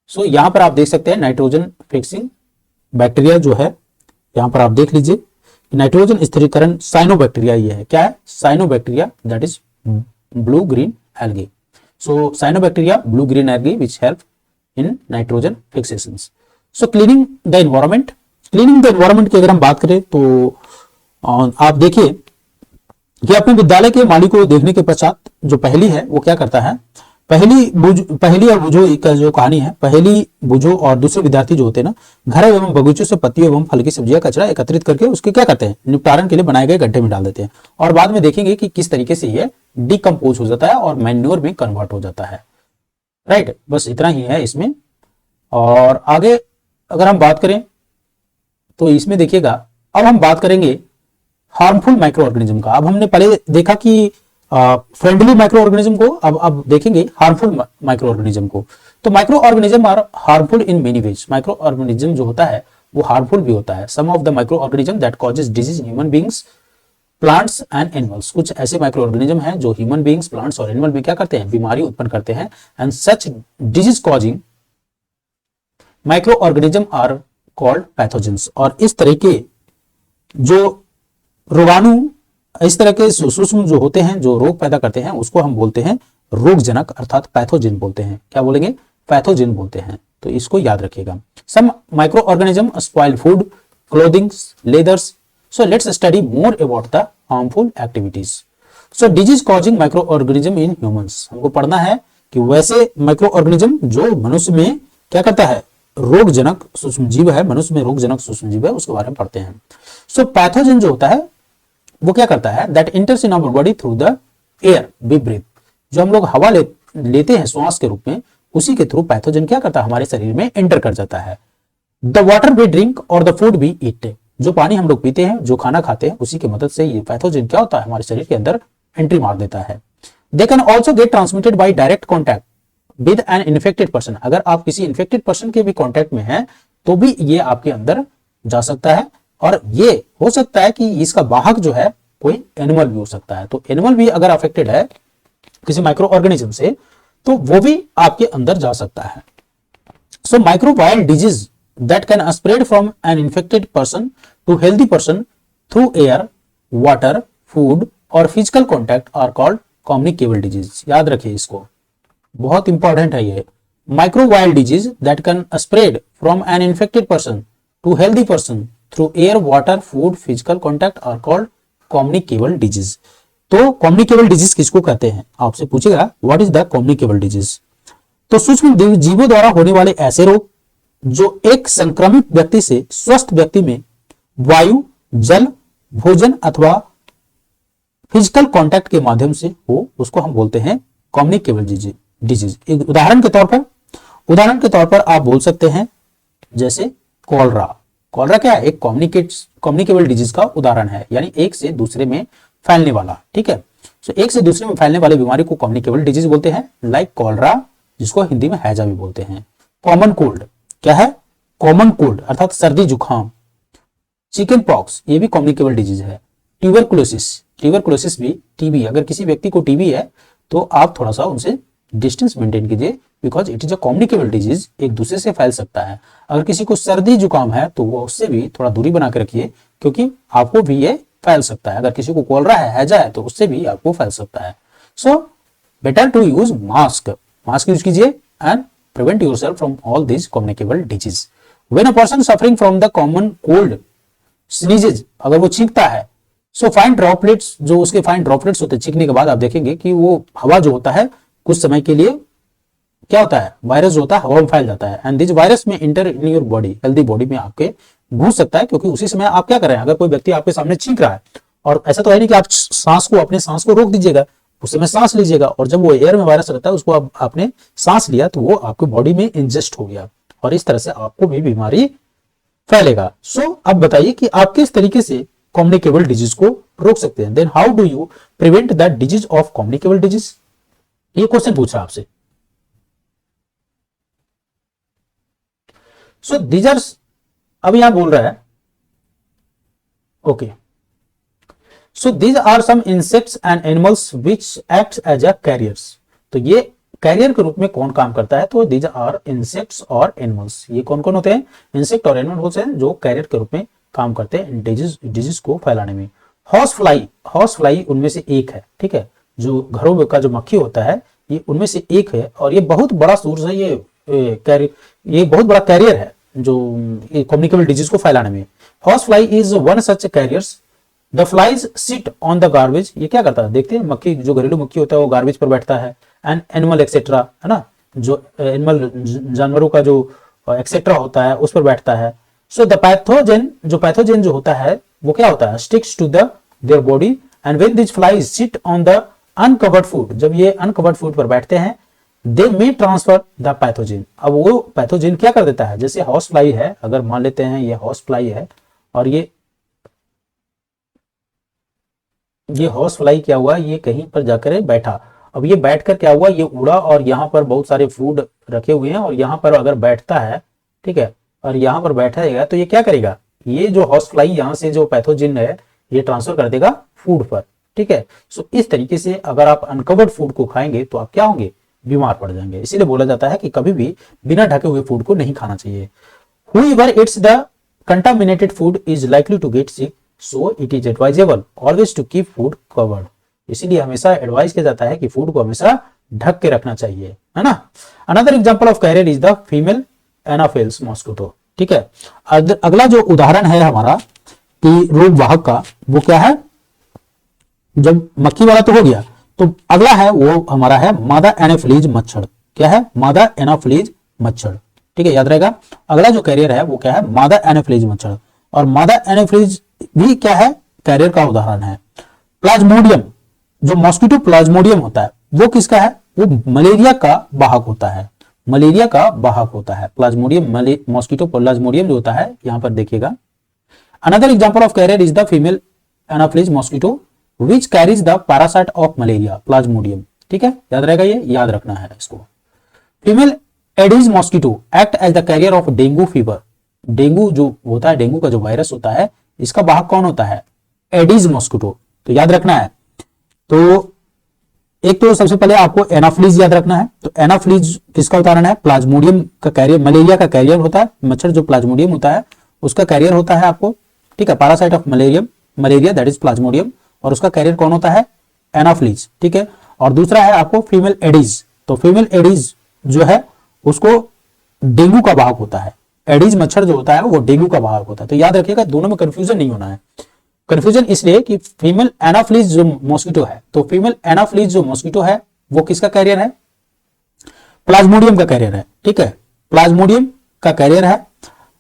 So यहां पर आप देख सकते हैं नाइट्रोजन फिक्सिंग बैक्टीरिया जो है, यहां पर आप देख लीजिए नाइट्रोजन स्थिरीकरण साइनोबैक्टीरिया ये है, क्या है, cyanobacteria, that is blue green algae. So cyanobacteria blue green algae which help in nitrogen फिक्सेशंस। So cleaning the environment, cleaning the environment की अगर हम बात करें तो आप देखिए कि अपने विद्यालय के माली को देखने के पश्चात जो पहली है वो क्या करता है, पहली और बुझो का जो कहानी है, पहली बुझो और दूसरे विद्यार्थी जो होते हैं ना, घर एवं बगीचों से पत्तियों एवं फल की सब्जियां कचरा एकत्रित करके उसके क्या करते हैं, निपटारण के लिए बनाए गए गड्ढे में डाल देते हैं। और बाद में देखेंगे कि किस तरीके से ये डिकम्पोज हो जाता है और मैन्योर में कन्वर्ट हो जाता है, राइट। बस इतना ही है इसमें। और आगे अगर हम बात करें तो इसमें देखिएगा, अब हम बात करेंगे हार्मफुल माइक्रो ऑर्गेनिज्म का। अब हमने पहले देखा कि फ्रेंडली माइक्रो ऑर्गेनिज्म को, अब देखेंगे हार्मफुल माइक्रो ऑर्गेनिज्म को। तो micro organism are harmful in many ways. Micro organism जो होता है वो हार्मफुल भी होता है। Some of the micro organism that causes disease in human beings, plants and animals. कुछ ऐसे माइक्रो ऑर्गेनिज्म हैं जो ह्यूमन बीइंग्स, प्लांट्स और एनिमल में क्या करते हैं, बीमारी उत्पन्न करते हैं। And such disease causing micro organism are called pathogens. और इस तरह के जो रोगाणु, इस तरह के सूक्ष्म जो होते हैं जो रोग पैदा करते हैं उसको हम बोलते हैं रोगजनक अर्थात पैथोजेन बोलते हैं। क्या बोलेंगे, पैथोजेन बोलते हैं। तो इसको याद रखिएगा। Some micro organism spoil food, clothing, leathers. So let's study more about the harmful activities. So disease causing micro organism in humans, हमको पढ़ना है कि वैसे माइक्रो ऑर्गेनिज्म जो मनुष्य में क्या करता है, रोगजनक सूक्ष्म जीव है, मनुष्य में रोगजनक सूक्ष्म जीव है, उसके बारे में पढ़ते हैं। सो पैथोजेन जो होता है वो क्या करता है, that enters in our body through the air we breathe. जो हम लोग हवा लेते हैं श्वास के रूप में, उसी के थ्रू पैथोजन क्या करता है, हमारे शरीर में एंटर कर जाता है। द वाटर वी ड्रिंक और द फूड वी ईट, जो पानी हम लोग पीते हैं, जो खाना खाते हैं, उसी की मदद से ये पैथोजन क्या होता है, हमारे शरीर के अंदर एंट्री मार देता है। They can also get transmitted by direct contact with N infected person. अगर आप किसी इन्फेक्टेड पर्सन के भी कॉन्टैक्ट में हैं तो भी ये आपके अंदर जा सकता है। और ये हो सकता है कि इसका वाहक जो है कोई एनिमल भी हो सकता है। तो एनिमल भी अगर अफेक्टेड है किसी माइक्रो ऑर्गेनिज्म से तो वो भी आपके अंदर जा सकता है। So microbial disease that can spread from an infected person to healthy person through air, water, food और physical contact are called communicable disease. याद रखिए इसको, बहुत इंपॉर्टेंट है ये। Microbial disease that can spread from an infected person to healthy person through air, water, food, physical contact are called communicable disease. तो communicable disease किसको कहते हैं, आपसे पूछेगा what is the communicable disease. तो सूक्ष्म जीवों द्वारा होने वाले ऐसे रोग जो एक संक्रमित व्यक्ति से स्वस्थ व्यक्ति में वायु, जल, भोजन अथवा फिजिकल कांटेक्ट के माध्यम से हो उसको हम बोलते हैं कम्युनिकेबल डिजीज। एक उदाहरण के तौर पर आप बोल सकते हैं जैसे कॉलरा। कॉलरा क्या है? एक कम्युनिकेबल डिजीज का उदाहरण है, यानी एक से दूसरे में फैलने वाला। ठीक है, तो एक से दूसरे में फैलने वाली बीमारी को कम्युनिकेबल डिजीज बोलते हैं, लाइक कॉलरा, जिसको हिंदी में हैजा भी बोलते हैं। कॉमन कोल्ड क्या है? कॉमन कोल्ड अर्थात सर्दी जुकाम। चिकन पॉक्स ये भी कम्युनिकेबल डिजीज है। ट्यूबरकुलोसिस भी टीबी। अगर किसी व्यक्ति को टीबी है तो आप थोड़ा सा उनसे डिस्टेंस मेंटेन कीजिए, because it is a communicable disease, एक दूसरे से फैल सकता है। अगर किसी को सर्दी जुकाम है तो वो उससे भी थोड़ा दूरी बना के रखिए, क्योंकि आपको भी ये फैल सकता है। अगर किसी को कॉलरा है, हैजा है, तो उससे भी आपको फैल सकता है। So better to use mask use कीजिए and prevent yourself from all this communicable disease. When a person suffering from the common cold sneezes, अगर वो छींकता है, सो फाइन ड्रॉपलेट्स, जो उसके फाइन ड्रॉपलेट्स होते हैं छींकने के बाद, आप देखेंगे कि वो हवा जो होता है कुछ समय के लिए क्या होता है, वायरस जो होता है हवा में फैल जाता है, एंड दिस वायरस में inter in your body, healthy body में आपके घुस सकता है। क्योंकि उसी समय आप क्या कर रहे हैं, अगर कोई व्यक्ति आपके सामने छींक रहा है, और ऐसा तो है नहीं कि आप अपने सांस को रोक दीजिएगा, उस समय सांस लीजिएगा, और जब वो एयर में वायरस रहता है उसको आपने सांस लिया तो वो आपके बॉडी में इंजेस्ट हो गया, और इस तरह से आपको भी बीमारी फैलेगा। सो अब बताइए कि आप किस तरीके से कम्युनिकेबल डिजीज को रोक सकते हैं। Then how do you prevent that disease of communicable disease, ये क्वेश्चन पूछ रहा है आपसे। सो दीज आर, अब यहां बोल रहा है okay, so these are some insects and animals which act as a carriers. तो ये कैरियर के रूप में कौन काम करता है? तो दीज आर इंसेक्ट्स और एनिमल्स। ये कौन कौन होते हैं? इंसेक्ट और एनिमल होते हैं जो कैरियर के रूप में काम करते हैं डिजीज को फैलाने में। हॉर्स फ्लाई उनमें से एक है। ठीक है, जो घरों का जो मक्खी होता है ये उनमें से एक है, और ये बहुत बड़ा सोर्स है, ये बहुत बड़ा कैरियर है जो कम्युनिकेबल डिजीज को फैलाने में। Horse fly is one such carriers. The flies sit on the garbage. ये क्या करता है? देखते हैं, मक्खी जो घरेलू मक्खी होता है वो गार्बेज पर बैठता है। एंड एनिमल एक्सेट्रा, है ना, जो एनिमल जानवरों का जो एक्सेट्रा होता है उस पर बैठता है। सो द पैथोजेन जो होता है वो क्या होता है? Sticks to their body, and when this flies sit on the uncovered food, जब ये अनकवर्ड फूड पर बैठते हैं, they may transfer the pathogen. अब वो पैथोजेन क्या कर देता है? जैसे हाउस फ्लाई है, अगर मान लेते हैं ये हाउस फ्लाई है, और ये हाउस फ्लाई क्या हुआ, ये कहीं पर जाकर बैठा। अब ये बैठकर क्या हुआ, ये उड़ा, और यहाँ पर बहुत सारे फूड रखे हुए हैं, और यहाँ पर अगर बैठता है, ठीक है, और यहाँ पर बैठेगा तो ये क्या करेगा? ये जो हाउस फ्लाई यहाँ से जो पैथोजेन है ये ट्रांसफर कर देगा फूड पर। ठीक है, सो इस तरीके से अगर आप अनकवर्ड फूड को खाएंगे तो आप क्या होंगे? बीमार पड़ जाएंगे। इसीलिए बोला जाता है कि कभी भी बिना ढके हुए फूड को नहीं खाना चाहिए। Whoever eats the contaminated food is likely to get sick, so it is advisable always to keep food covered. इसीलिए हमेशा एडवाइस किया जाता है कि फूड को हमेशा ढक के रखना चाहिए, है ना। Another example of carrier is the female anopheles mosquito. ठीक है, अगला जो उदाहरण है हमारा कि रोग वाहक का, वो क्या है? जब मक्खी वाला तो हो गया, तो अगला है वो हमारा है मादा एनाफिलीज मच्छर। क्या है? मादा एनाफिलीज मच्छर। ठीक है, याद रहेगा। अगला जो कैरियर है वो क्या है? मादा एनाफिलीज मच्छर। और मादा एनाफिलीज भी क्या है? कैरियर का उदाहरण है। प्लाज्मोडियम, जो मॉस्किटो प्लाज्मोडियम होता है वो किसका है? वो मलेरिया का वाहक होता है। मलेरिया का वाहक होता है प्लाज्मोडियम। मॉस्किटो प्लाज्मोडियम जो होता है, यहां पर देखिएगा। Another example of carrier is the female anopheles mosquito which carries the parasite of malaria plasmodium. ठीक है, याद रहेगा, ये याद रखना है इसको। Female aedes mosquito act as the carrier of dengue fever. Dengue जो होता है, डेंगू का जो वायरस होता है, इसका वाहक कौन होता है? Aedes mosquito. तो याद रखना है। तो एक तो सबसे पहले आपको एनाफिलीज याद रखना है। तो एनाफिलीज किसका उदाहरण है? प्लाज्मोडियम का कैरियर, मलेरिया का कैरियर होता है। मच्छर जो प्लाज्मोडियम होता है उसका कैरियर होता है आपको। ठीक है, parasite of malaria that is Plasmodium, और उसका कैरियर कौन होता है? एनाफिलीज। ठीक है, और दूसरा है आपको फीमेल एडीज। तो फीमेल एडीज जो है उसको डेंगू का वाहक होता है। एडीज मच्छर जो होता है वो डेंगू का वाहक होता है। तो याद रखिएगा, दोनों में कंफ्यूजन नहीं होना है। कंफ्यूजन इसलिए कि फीमेल एनाफिलीज जो मॉस्किटो है, तो फीमेल एनाफिलीज जो मॉस्किटो है वो किसका कैरियर है? प्लाज्मोडियम का कैरियर है। ठीक है, प्लाज्मोडियम का कैरियर है।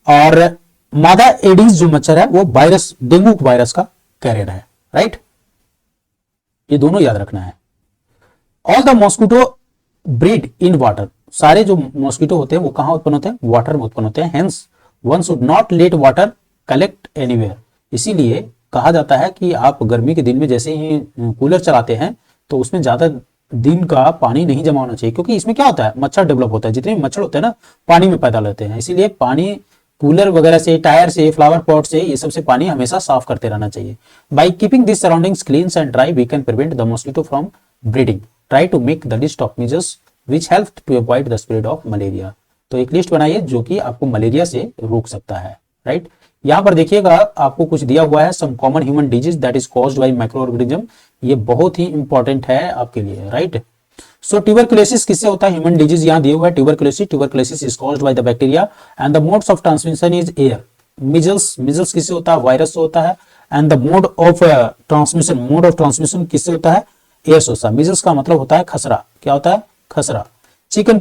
और मादा एडीज जो मच्छर है वो वायरस, डेंगू वायरस का कैरियर है। राइट। ये दोनों याद रखना है। All the mosquito breed in water, सारे जो मॉस्किटो होते हैं वो कहां उत्पन्न होते हैं, वाटर में उत्पन्न होते हैं। Hence one should not let water collect anywhere, इसीलिए कहा जाता है कि आप गर्मी के दिन में जैसे ही कूलर चलाते हैं तो उसमें ज्यादा दिन का पानी नहीं जमा होना चाहिए, क्योंकि इसमें क्या होता है, मच्छर डेवलप होता है, जितने भी मच्छर होते हैं ना पानी में पैदा लेते हैं, इसीलिए पानी कूलर वगैरह से, टायर से, फ्लावर पॉट से, ये सबसे पानी हमेशा साफ करते रहना चाहिए। By keeping this surroundings clean and dry we can prevent the mosquito from breeding, try to make the list of measures which help to avoid the spread of malaria. तो एक लिस्ट बनाइए जो कि आपको मलेरिया से रोक सकता है, राइट। यहाँ पर देखिएगा आपको कुछ दिया हुआ है, some common human disease that is caused by microorganism, ये बहुत ही इंपॉर्टेंट है आपके लिए, राइट। सो ट्यूबरकुलोसिस किससे होता है, ह्यूमन डिजीज यहाँ दिया हुआ है tuberculosis is caused by the bacteria and the modes of transmission is air. Measles किससे होता है, वायरस से होता है, and the mode of transmission किससे होता है, एयर से होता है। मिजल्स का मतलब होता है खसरा, क्या होता है, खसरा। चिकन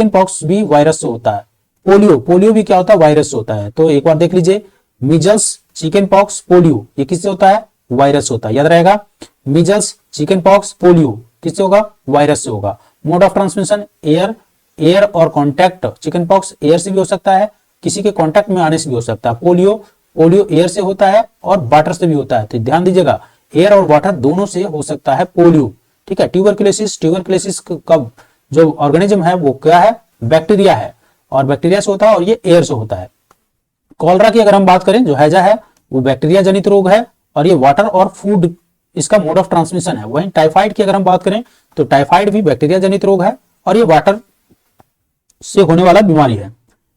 पॉक्स भी वायरस से होता है। पोलियो भी क्या होता है, वायरस से होता है। तो एक बार देख लीजिए, मिजल्स, चिकन पॉक्स, पोलियो, ये किससे होता है, वायरस से होता है, याद रहेगा। मिजल्स, चिकन पॉक्स, पोलियो किससे होगा, वायरस से होगा। मोड ऑफ ट्रांसमिशन एयर और कॉन्टैक्ट, चिकन पॉक्स एयर से भी हो सकता है, किसी के कॉन्टैक्ट में आने से भी हो सकता है। पोलियो एयर से होता है और वाटर से भी होता है, तो ध्यान दीजिएगा एयर और वाटर दोनों से हो सकता है पोलियो, ठीक है। ट्यूबरकुलोसिस का जो ऑर्गेनिज्म है वो क्या है, बैक्टीरिया है, और बैक्टीरिया से होता है और ये एयर से होता है। कॉलरा की अगर हम बात करें, जो हैजा है वो बैक्टीरिया जनित रोग है और ये वाटर और फूड इसका मोड ऑफ ट्रांसमिशन है। वहीं टाइफाइड की अगर हम बात करें तो टाइफाइड भी बैक्टीरिया जनित रोग है और ये वाटर से होने वाला बीमारी है।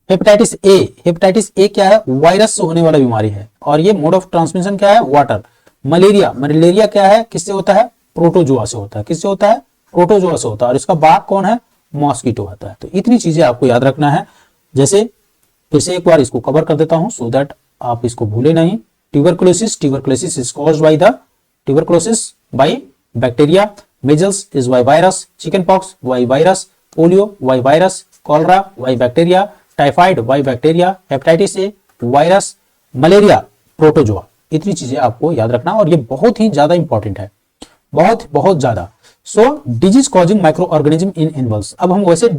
हेपेटाइटिस ए क्या है, वायरस से होने वाला बीमारी है और ये मोड ऑफ ट्रांसमिशन क्या है, वाटर। मलेरिया क्या है, किससे होता है, प्रोटोजोआ से होता है। किससे होता है, प्रोटोजोआ से होता है और इसका बाघ कौन है, मॉस्किटो होता है। तो इतनी चीजें आपको याद रखना है। जैसे फिर से एक बार इसको कवर कर देता हूं सो दैट आप इसको भूले नहीं। Tuberculosis is caused by the tuberculosis by bacteria, measles is by virus, chickenpox by virus, polio by virus, cholera by bacteria, typhoid by bacteria, hepatitis A virus, malaria protozoa. इतनी चीजें आपको याद रखना और ये बहुत ही ज्यादा इंपॉर्टेंट है, बहुत ज्यादा। So disease causing micro organism in animals. अब हम वैसे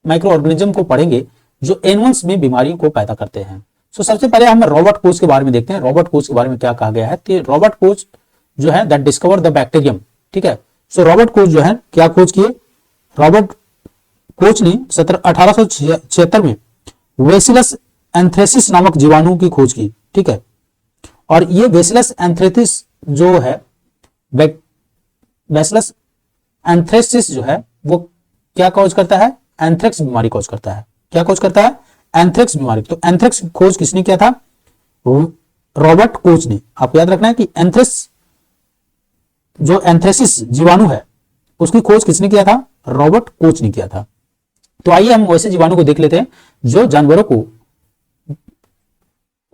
माइक्रो ऑर्गेनिज्म को पढ़ेंगे जो एनिमल्स में बीमारियों को पैदा करते हैं। सो सबसे पहले हम रॉबर्ट कोच के बारे में देखते हैं। रॉबर्ट कोच के बारे में क्या कहा गया है कि रॉबर्ट कोच जो है दैट डिस्कवर द बैक्टीरियम, ठीक है। सो रॉबर्ट कोच जो है क्या खोज किए, रॉबर्ट कोच ने 1876 में बेसिलस एंथ्रेसिस नामक जीवाणु की खोज की, ठीक है। और ये बेसिलस एंथ्रेसिस जो है, बेसिलस एंथ्रेसिस जो है वो क्या खोज करता है, एंथ्रेक्स बीमारी खोज करता है। क्या खोज करता है, एंथ्रेक्स बीमारी। तो एंथ्रेक्स खोज किसने किया था, रॉबर्ट कोच ने। आपको याद रखना है कि एंथ्रेक्स जो एंथ्रेसिस जीवाणु है उसकी खोज किसने किया था, रॉबर्ट कोच ने किया था। तो आइए हम वैसे जीवाणु को देख लेते हैं जो जानवरों को,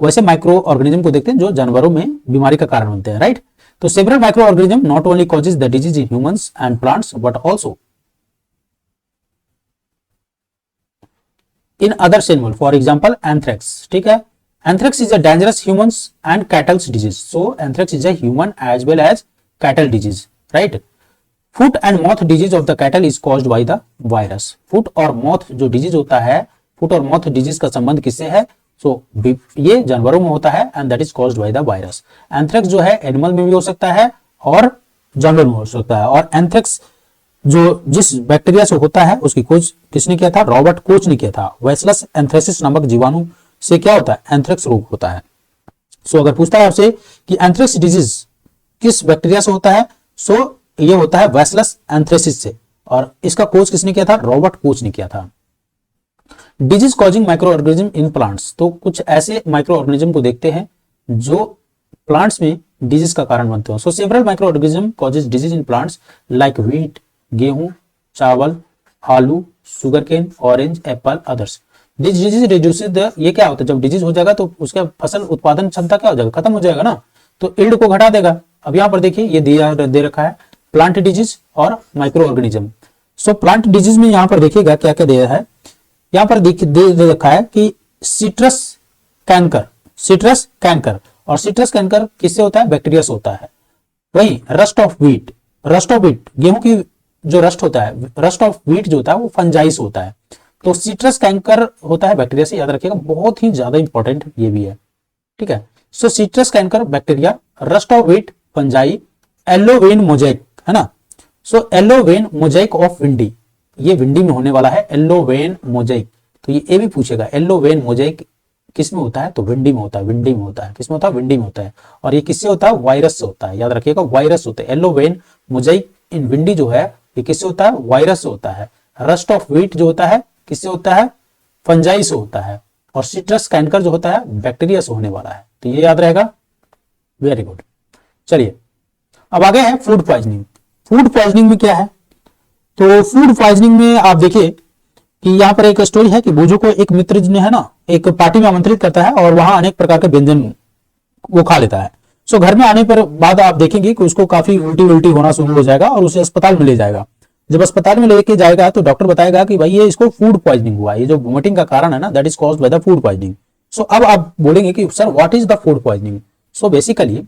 वैसे माइक्रो ऑर्गेनिज्म को देखते हैं जो जानवरों में बीमारी का कारण बनते हैं, राइट। तो several micro organism not only causes the disease in humans and plants but also in others animal, for example anthrax, ठीक है। Anthrax is a dangerous humans and cattles disease. So anthrax is a human as well as cattle disease, right. Foot and moth disease of the cattle is caused by the virus. Foot और moth जो disease होता है, foot और moth disease का संबंध किससे है, सो ये जानवरों में होता है and that is caused by the virus. Anthrax जो है एनिमल में भी हो सकता है और जानवर में हो सकता है। और एंथ्रेक्स जो जिस बैक्टीरिया से होता है उसकी खोज किसने किया था, रॉबर्ट कोच ने किया था। बेसिलस एंथ्रेसिस नामक जीवाणु से क्या होता है, एंथ्रेक्स रोग होता है। सो अगर पूछता है आपसे कि एंथ्रेक्स डिजीज किस बैक्टीरिया से होता है, सो ये होता है बेसिलस एंथ्रेसिस से और इसका खोज किसने किया था, रॉबर्ट कोच ने किया था। Disease causing micro organism in plants. तो कुछ ऐसे माइक्रो ऑर्गेनिज्म को देखते हैं जो प्लांट्स में डिजीज का कारण बनते हैं। So several micro organism causes disease in plants like wheat, गेहूं, चावल, आलू, sugarcane, orange, apple, others. This disease reduces the, ये क्या होता है, जब डिजीज हो जाएगा तो उसका फसल उत्पादन क्षमता क्या हो जाएगा, खत्म हो जाएगा ना, तो यील्ड को घटा देगा। अब यहाँ पर देखिए ये दे रखा है प्लांट डिजीज और माइक्रो ऑर्गेनिज्म। सो प्लांट डिजीज में यहाँ पर देखिएगा क्या क्या दे रहा है, यहाँ पर दे रखा है कि सिट्रस कैंकर और सिट्रस कैंकर किससे होता है, बैक्टीरिया से होता है। वही rust of wheat, rust of wheat, गेहूं की जो रस्ट होता है, रस्ट ऑफ व्हीट जो होता है वो फंजाइस होता है। तो सिट्रस कैंकर होता है बैक्टीरिया से, याद रखिएगा, बहुत ही ज्यादा इंपॉर्टेंट ये भी है, ठीक है। So citrus canker bacteria, rust of wheat fungi, yellow vein mosaic, है ना। So yellow vein mosaic of विंडी, ये विंडी में होने वाला है येलो वेन मोजाइक। तो ये भी पूछेगा येलो वेन मोजाइक किस में होता है, तो विंडी में होता है, विंडी में होता है, किस में होता है, विंडी में होता है। और ये किससे होता है, वायरस से होता है, याद रखिएगा वायरस होता है। येलो वेन मोजाइक इन विंडी जो है ये किससे होता है, वायरस से होता है। रस्ट ऑफ व्हीट जो होता है किससे होता है, फंजाई से होता है। और सिट्रस कैंकर जो होता है बैक्टीरिया से होने वाला है, तो ये याद रहेगा, वेरी गुड। चलिए अब आगे है फूड पॉइजनिंग। फूड पॉइजनिंग में क्या है, तो फूड पॉइजनिंग में आप देखिए कि यहाँ पर एक स्टोरी है कि बोजो को एक मित्र ने, है ना, एक पार्टी में आमंत्रित करता है और वहां अनेक प्रकार के व्यंजन वो खा लेता है। सो घर में आने पर बाद आप देखेंगे कि उसको काफी उल्टी उल्टी होना शुरू हो जाएगा और उसे अस्पताल में ले जाएगा। जब अस्पताल में लेके जाएगा तो डॉक्टर बताएगा कि भाई ये इसको फूड पॉइजनिंग हुआ, ये जो वोमिटिंग का कारण है ना, that is caused by the food poisoning. So अब आप बोलेंगे कि sir what is the food poisoning. So basically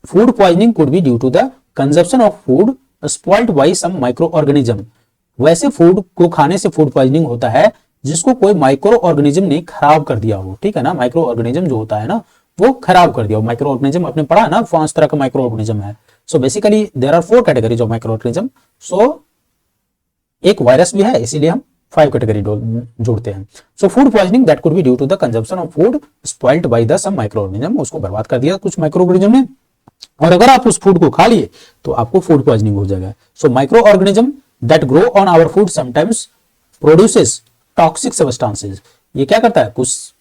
food poisoning could be due to the consumption of food spoiled by some micro organism. वैसे food को खाने से food poisoning होता है जिसको कोई माइक्रो ऑर्गेनिज्म ने खराब कर दिया हो, ठीक है ना। माइक्रो ऑर्गेनिज्म जो होता है ना वो खराब कर दिया हो। माइक्रो ऑर्गेनिज्म आपने पढ़ा ना, 5 तरह का माइक्रो ऑर्गेनिज्म है। So basically there are 4 categories of micro organism. So एक वायरस भी है, इसीलिए हम 5 कैटेगरी जोड़ते हैं। So food poisoning that could be due to the consumption of food spoiled by the some micro organism, उसको बर्बाद कर दिया कुछ माइक्रो ऑर्गेनिज्म ने, और अगर आप उस फूड को खा लिए तो आपको फूड पॉइजनिंग हो जाएगा। So micro organism that grow on our food sometimes produces toxic substances. ये क्या करता है, कुछ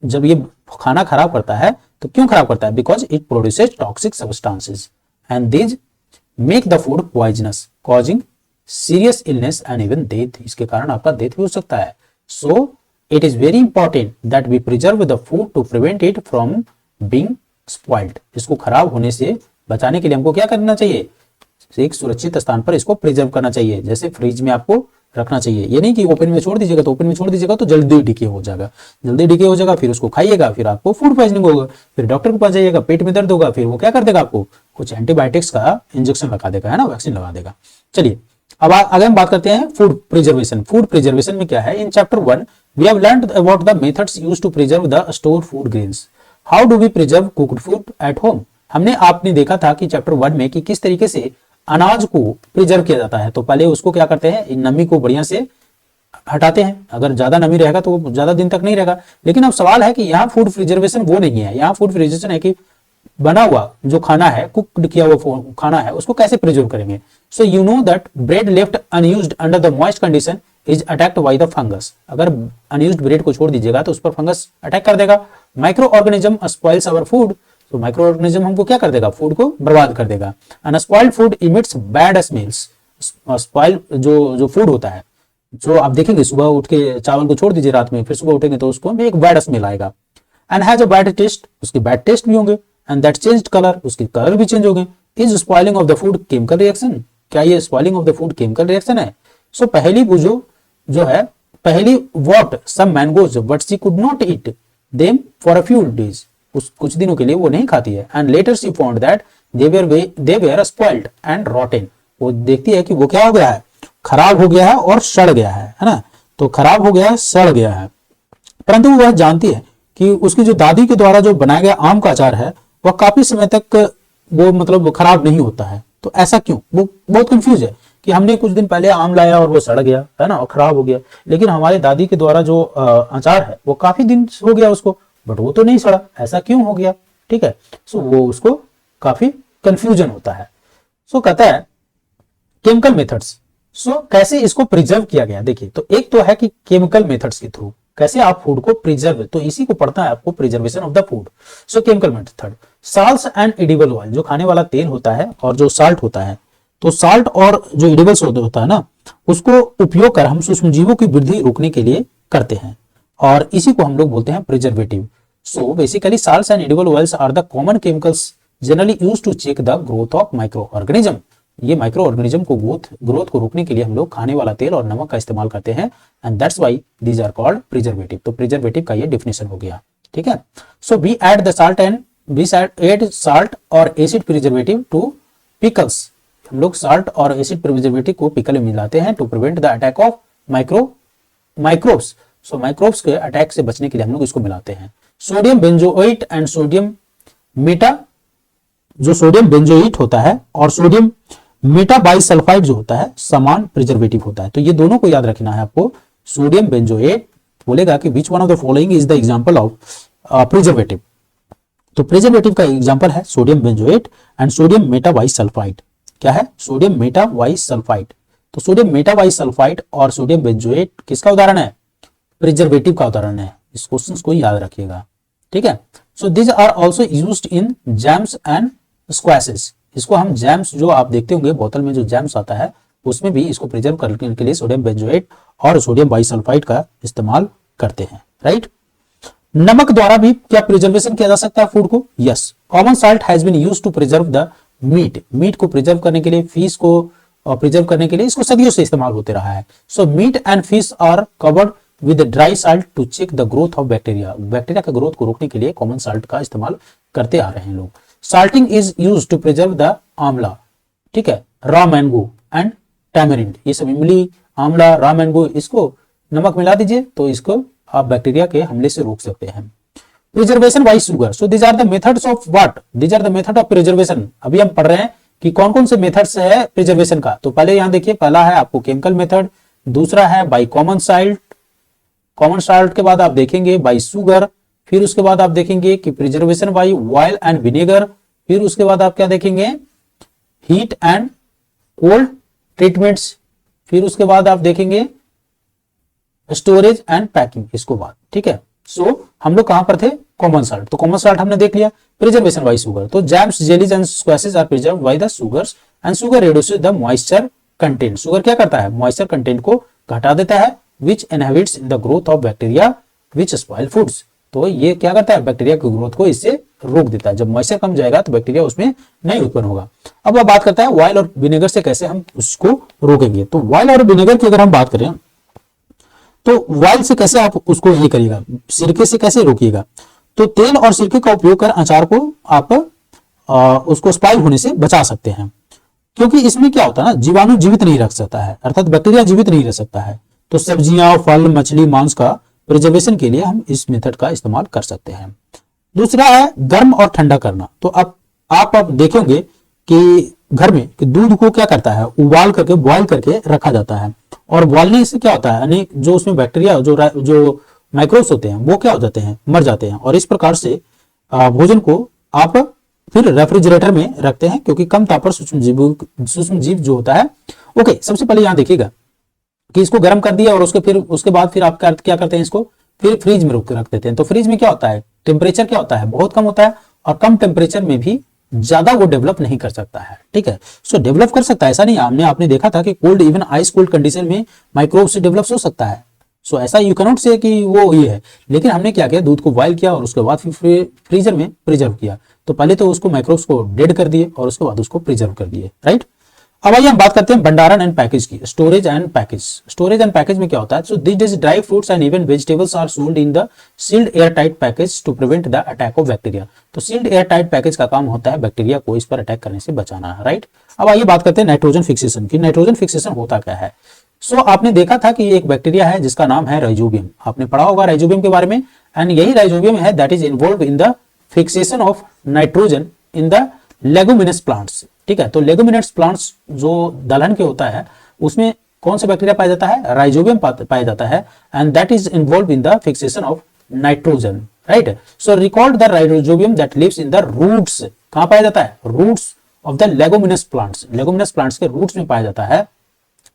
जब ये खाना खराब करता है तो क्यों खराब करता है, because it produces toxic substances and these make the food poisonous causing serious illness and even death. इसके कारण आपका डेथ भी हो सकता है। So it is very important that we preserve the food to prevent it from being spoiled. इसको खराब होने से बचाने के लिए हमको क्या करना चाहिए, एक सुरक्षित स्थान पर इसको प्रिजर्व करना चाहिए, जैसे फ्रिज में आपको रखना चाहिए। ये नहीं कि ओपन में छोड़ दीजिएगा, तो ओपन में छोड़ दीजिएगा तो जल्दी डिके हो जाएगा, जल्दी डिके हो जाएगा, फिर उसको खाइएगा, फिर आपको फूड पॉइजनिंग होगा, फिर डॉक्टर के पास जाइएगा, पेट में दर्द होगा, फिर वो क्या कर देगा, आपको कुछ एंटीबायोटिक्स का इंजेक्शन लगा देगा, है ना, वैक्सीन लगा देगा। चलिए अब आगे हम बात करते हैं फूड प्रिजर्वेशन। फूड प्रिजर्वेशन में क्या है, in chapter 1 we have learned about the methods used to preserve the store food grains. How do we preserve cooked food at home. हमने आपने देखा था कि चैप्टर 1 में कि किस तरीके से अनाज को प्रिजर्व किया जाता है। तो पहले उसको क्या करते हैं, इन नमी को बढ़िया से हटाते हैं, अगर ज्यादा नमी रहेगा तो वो ज्यादा दिन तक नहीं रहेगा। लेकिन अब सवाल है कि यहाँ फूड प्रिजर्वेशन वो नहीं है, यहाँ फूड प्रिजर्वेशन है कि बना हुआ जो खाना है, कुक्ड किया हुआ खाना है, उसको कैसे प्रिजर्व करेंगे। So you know that bread left unused under the moist condition is attacked by the fungus. अगर अनयूज्ड ब्रेड को छोड़ दीजिएगा तो उस पर फंगस अटैक कर देगा। Microorganism spoils our food. तो माइक्रो ऑर्गेनिज्म हमको क्या कर देगा, फूड को बर्बाद कर देगा। Unspoiled food emits bad smells. Spoil जो फूड होता है, जो आप देखेंगे सुबह उठ के चावल को छोड़ दीजिए रात में, फिर सुबह उठेंगे तो उसको एक बैड स्मेल आएगा। And has a bad taste, उसके बैड टेस्ट भी होंगे। एंड दैट चेंज्ड कलर, उसके कलर भी चेंज हो गए। Is spoiling of the food chemical reaction. क्या ये spoiling of the food chemical reaction है। सो पहली बुझो जो है, Paheli bought some mangoes but she could not eat them for a few days. कुछ दिनों के लिए वो नहीं खाती है। And later she found that they were spoiled and Rotten. वो देखती है कि वो क्या हो गया है, खराब हो गया है और सड़ गया है ना। तो खराब हो गया है, सड़ गया है। परंतु वह जानती है कि उसकी जो दादी के द्वारा जो बनाया गया आम का अचार है वह काफी समय तक वो मतलब खराब नहीं होता है। तो ऐसा क्यों, वो बहुत कंफ्यूज है कि हमने कुछ दिन पहले आम लाया और वो सड़ गया, है ना, और खराब हो गया, लेकिन हमारे दादी के द्वारा जो अचार है वो काफी दिन हो गया उसको, बट वो तो नहीं सड़ा, ऐसा क्यों हो गया। ठीक है, सो वो उसको काफी कंफ्यूजन होता है। सो कहता है केमिकल मेथड्स। सो कैसे इसको प्रिजर्व किया गया, देखिए तो एक तो है कि केमिकल मेथड्स के थ्रू कैसे आप फूड को प्रिजर्व, तो इसी को पढ़ना है आपको, preservation of the food. So chemical method, salts and edible oil, जो खाने वाला तेल होता है और जो साल्ट होता है, तो साल्ट और जो एडिबल्स होता है ना, उसको उपयोग कर हम सूक्ष्मजीवों की वृद्धि रोकने के लिए करते हैं, और इसी को हम लोग बोलते हैं preservative. So basically salts and edible oils are the common chemicals generally used to check the growth of micro organism. ये माइक्रो ऑर्गेनिज्म को ग्रोथ को रोकने के लिए हम लोग खाने वाला तेल और नमक का इस्तेमाल करते हैं, and that's why these are called preservative. तो प्रिजर्वेटिव का ये डेफिनेशन हो गया। ठीक है, so we add the salt and we add salt और एसिड प्रिजर्वेटिव टू पिकल्स, हम लोग साल्ट और एसिड प्रिजर्वेटिव को पिकल में मिलाते हैं to prevent the attack of microbes. So microbes के अटैक से बचने के लिए हम लोग इसको मिलाते हैं। Sodium benzoate and sodium meta, जो सोडियम बेंजोएट होता है और सोडियम मेटा बाइसल्फाइड जो होता है समान प्रिजर्वेटिव होता है। तो ये दोनों को याद रखना है आपको। सोडियम बेंजोएट बोलेगा कि which one of the following is the example of preservative. तो प्रिजर्वेटिव का एग्जांपल है sodium benzoate and sodium Meta bisulphide. क्या है? Sodium Meta bisulphide. तो सोडियम मेटा बाइसल्फाइड और सोडियम बेंजोएट किसका उदाहरण है? प्रिजर्वेटिव का उदाहरण है। इस क्वेश्चन को याद रखिएगा, ठीक है। So this are also used in jams and squashes. इसको हम जैम्स, जो आप देखते होंगे बोतल में जो जैम्स आता है, उसमें भी इसको प्रिजर्व करने के लिए सोडियम बेंजोएट और सोडियम बाइसल्फाइड का इस्तेमाल करते हैं, राइट। नमक द्वारा भी क्या प्रिजर्वेशन किया जा सकता है फूड को? Yes. Common salt has been used to preserve the meat. Meat को प्रिजर्व करने के लिए, फिश को प्रिजर्व करने के लिए इसको सदियों से इस्तेमाल होते रहा है। So meat and fish are covered with dry salt to check the growth of bacteria. Bacteria का ग्रोथ को रोकने के लिए कॉमन साल्ट का इस्तेमाल करते आ रहे हैं लोग। Salting is used to preserve the amla, ठीक है, रॉ मैंगो एंड टैमरिंड। ये सब इमली, आंवला, रॉ मैंगो, इसको नमक मिला दीजिए तो इसको आप बैक्टीरिया के हमले से रोक सकते हैं। Preservation by sugar. So these are the methods of what? These are the method of preservation. अभी हम पढ़ रहे हैं कि कौन कौन से मेथड्स है प्रिजर्वेशन का। तो पहले यहां देखिए, पहला है आपको केमिकल मेथड, दूसरा है by common salt, common salt के बाद आप देखेंगे बाय शुगर, फिर उसके बाद आप देखेंगे कि preservation by oil and vinegar, फिर उसके बाद आप क्या देखेंगे? हीट एंड कोल्ड ट्रीटमेंट्स, फिर उसके बाद आप देखेंगे स्टोरेज एंड पैकिंग, इसको बाद, ठीक है। सो हम लोग कहां पर थे? Common salt. तो कॉमन साल्ट हमने देख लिया। प्रिजर्वेशन बाय शुगर, तो jams, jellies and squashes are preserved by the sugars and sugar reduces the moisture content. Sugar क्या करता है? मॉइस्चर कंटेंट को घटा देता है, which inhibits in the growth of bacteria which spoil foods। तो ये क्या करता है? बैक्टीरिया की ग्रोथ को इससे रोक देता है। जब मॉइस्चर कम जाएगा तो बैक्टीरिया उसमें नहीं उत्पन्न होगा। अब वह बात करता है ऑयल और विनेगर से कैसे हम उसको रोकेंगे। तो ऑयल और विनेगर की अगर हम बात करें तो ऑयल से कैसे आप उसको ये करिएगा, सिरके से कैसे रोकिएगा? तो तेल और सिरके का उपयोग कर अचार को आप उसको स्पॉइल होने से बचा सकते हैं, क्योंकि इसमें क्या होता है ना, जीवाणु जीवित नहीं रख सकता है, अर्थात बैक्टीरिया जीवित नहीं रह सकता है। तो सब्जियां, फल, मछली, मांस का प्रिजर्वेशन के लिए हम इस मेथड का इस्तेमाल कर सकते हैं। दूसरा है गर्म और ठंडा करना। तो आप देखेंगे कि घर में कि दूध को क्या करता है? उबाल करके, बॉयल करके रखा जाता है, और बॉयलने से क्या होता है, यानी जो उसमें बैक्टीरिया, जो माइक्रोब्स होते हैं वो क्या हो जाते हैं? मर जाते हैं। और इस प्रकार से भोजन को आप फिर रेफ्रिजरेटर में रखते हैं, क्योंकि कम ताप पर सूक्ष्म जीव जो होता है। ओके, सबसे पहले यहां देखिएगा कि इसको गर्म कर दिया और उसके बाद फिर आप क्या करते हैं? इसको फिर फ्रिज में रोक के रख देते हैं। तो फ्रिज में क्या होता है? टेम्परेचर क्या होता है? बहुत कम होता है, और कम टेम्परेचर में भी ज्यादा वो डेवलप नहीं कर सकता है, ठीक है। सो डेवलप कर सकता है, ऐसा नहीं। आपने देखा था कि cold, even ice cold condition में माइक्रोब से डेवलप हो सकता है। सो ऐसा यू कैनॉट से कि वो ये है, लेकिन हमने क्या किया? दूध को बॉयल किया और उसके बाद फिर फ्रीजर में प्रिजर्व किया। तो पहले तो उसको माइक्रोब्स को डेड कर दिए और उसके बाद उसको प्रिजर्व कर दिए, राइट। अब आइए हम बात करते हैं भंडारण एंड पैकेज की, storage and package. Storage and package में क्या होता है? So this days dry fruits and even vegetables are sold in the sealed airtight package to prevent the attack of bacteria. तो सील्ड एयर टाइट पैकेज का काम होता है bacteria को इस पर अटैक करने से बचाना, राइट। अब आइए बात करते हैं नाइट्रोजन फिक्सेशन की। नाइट्रोजन फिक्सेशन होता क्या है? सो आपने देखा था कि एक बैक्टीरिया है जिसका नाम है राइजोबियम। आपने पढ़ा होगा राइजोबियम के बारे में, एंड यही राइजोबियम है that is involve in the fixation of nitrogen in the leguminous plants, ठीक है। तो लेगुमिनस प्लांट्स जो दलहन के होता है, उसमें कौन सा बैक्टीरिया पाया जाता है? राइजोबियम पाया जाता है, and that is involve in the fixation of nitrogen, right. So record the rhizobium that lives in the roots. कहां पाया जाता है? Roots of the leguminous plants. Leguminous plants के रूट्स में पाया जाता है,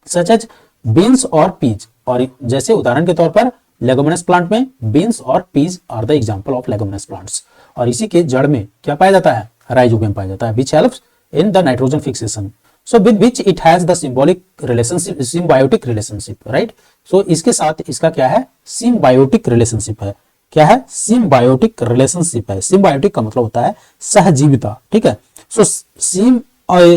सच एज बीन्स और पीज। और जैसे उदाहरण के तौर पर लेगुमिनस प्लांट में बीन्स और peas are the example of leguminous plants. और इसी के जड़ में क्या पाया जाता है? राइजोबियम पाया जाता है, which helps in the nitrogen fixation. So with which it has the symbiotic relationship, right? So इसके साथ इसका क्या है? symbiotic relationship है। क्या है? symbiotic relationship है। symbiotic का मतलब होता है सहजीविता, ठीक है। So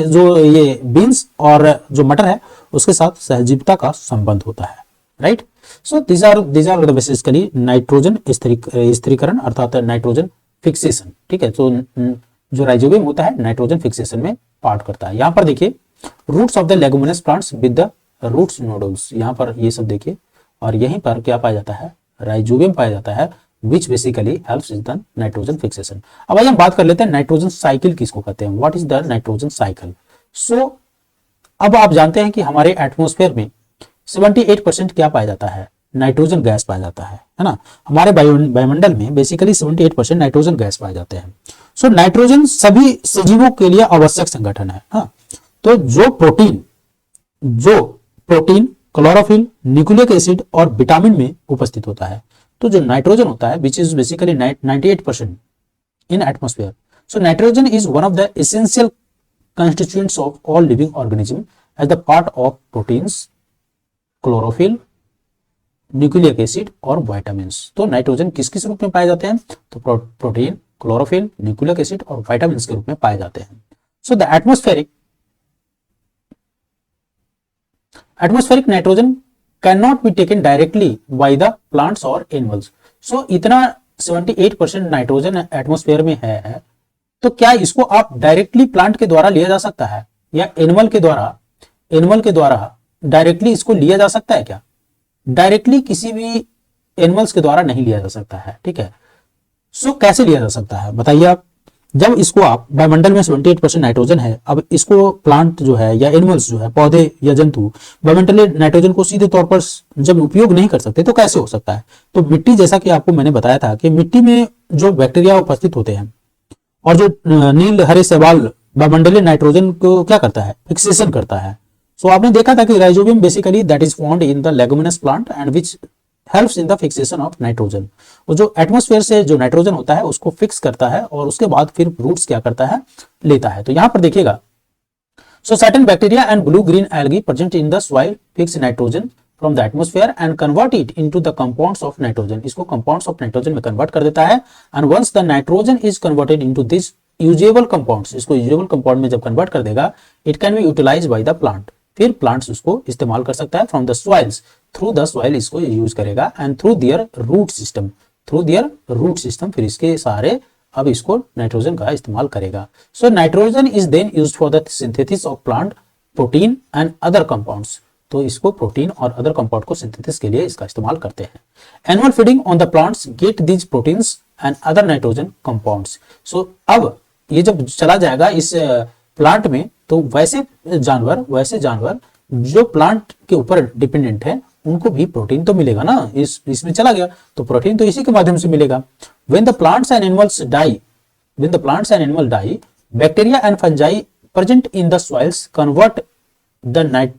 जो ये बीन्स और जो मटर है उसके साथ सहजीविता का संबंध होता है, right. So these are the basically nitrogen स्थिरीकरण अर्थात नाइट्रोजन फिक्सेशन, ठीक है। तो जो राइजोबियम होता है नाइट्रोजन फिक्सेशन में पार्ट करता है। यहाँ पर देखिए roots of the leguminous plants with the roots nodules, यहाँ पर ये सब देखिए, और यहीं पर क्या पाया जाता है, राइजोबियम पाया जाता है which basically helps in the nitrogen fixation। अब आइए हम बात कर लेते हैं नाइट्रोजन साइकिल किसको कहते हैं, what is the nitrogen cycle. So अब आप जानते हैं कि हमारे एटमॉस्फेयर में 78% क्या पाया जाता है, नाइट्रोजन गैस पाया जाता है ना। हमारे वायुमंडल में बेसिकली 78% नाइट्रोजन गैस पाए जाते हैं। सो नाइट्रोजन सभी सजीवों के लिए आवश्यक संगठन है। हाँ, तो जो प्रोटीन, क्लोरोफिल, न्यूक्लिक एसिड और विटामिन में उपस्थित होता है, तो जो नाइट्रोजन होता है which is basically 98% in atmosphere. So nitrogen is one of the essential constituents of all living organism as the part of proteins, chlorophyll, nucleic acid और विटामिन्स। तो नाइट्रोजन किस किस रूप में पाए जाते हैं, तो प्रोटीन, क्लोरोफिल, न्यूक्लिक एसिड और विटामिन्स के रूप में पाए जाते हैं। So the atmospheric nitrogen can not be taken directly by the plants और एनिमल्स। सो इतना 78% नाइट्रोजन एटमॉस्फेयर में है, तो क्या इसको आप डायरेक्टली प्लांट के द्वारा लिया जा सकता है या एनिमल के द्वारा डायरेक्टली इसको लिया जा सकता है क्या? डायरेक्टली किसी भी एनिमल्स के द्वारा नहीं लिया जा सकता है, ठीक है। सो कैसे लिया जा सकता है बताइए आप। जब इसको आप वायुमंडल में 78% नाइट्रोजन है, अब इसको प्लांट जो है या एनिमल्स जो है, पौधे या जंतु वायुमंडलीय नाइट्रोजन को सीधे तौर पर जब उपयोग नहीं कर सकते तो कैसे हो सकता है? तो मिट्टी, जैसा कि आपको मैंने बताया था कि मिट्टी में जो बैक्टीरिया उपस्थित होते हैं और जो नील हरे शैवाल वायुमंडलीय नाइट्रोजन को क्या करता है, फिक्सेशन करता है। सो आपने देखा था कि rhizobium basically that is found in the leguminous plant and which helps in the fixation of nitrogen. वो जो एटमॉस्फेयर से जो नाइट्रोजन होता है उसको फिक्स करता है और उसके बाद फिर रूट्स क्या करता है, लेता है। तो यहां पर देखिएगा, सो certain bacteria and blue green algae present in the soil fix nitrogen from the atmosphere and convert it into the compounds of nitrogen। इसको compounds of nitrogen में convert कर देता है। and once the nitrogen is converted into this usable compounds, इसको usable compound में जब convert कर देगा, it can be utilized by the plant। फिर plants उसको इस्तेमाल कर सकता है from the soils, through the soil इसको यूज करेगा and through their root system फिर इसके सहारे अब इसको नाइट्रोजन का इस्तेमाल करेगा। so nitrogen is then used for the synthesis of plant protein and other compounds। तो इसको प्रोटीन और अदर कंपाउंड को सिंथेसिस के लिए इसका इस्तेमाल करते हैं। Animal feeding on the plants get these proteins and other nitrogen compounds. So अब ये जब चला जाएगा इस प्लांट में, तो वैसे जानवर जो प्लांट के ऊपर डिपेंडेंट है उनको भी प्रोटीन तो मिलेगा ना, इसमें चला गया तो प्रोटीन तो इसी के माध्यम से मिलेगा। When the plants and animal die, bacteria and fungi present in the soils convert the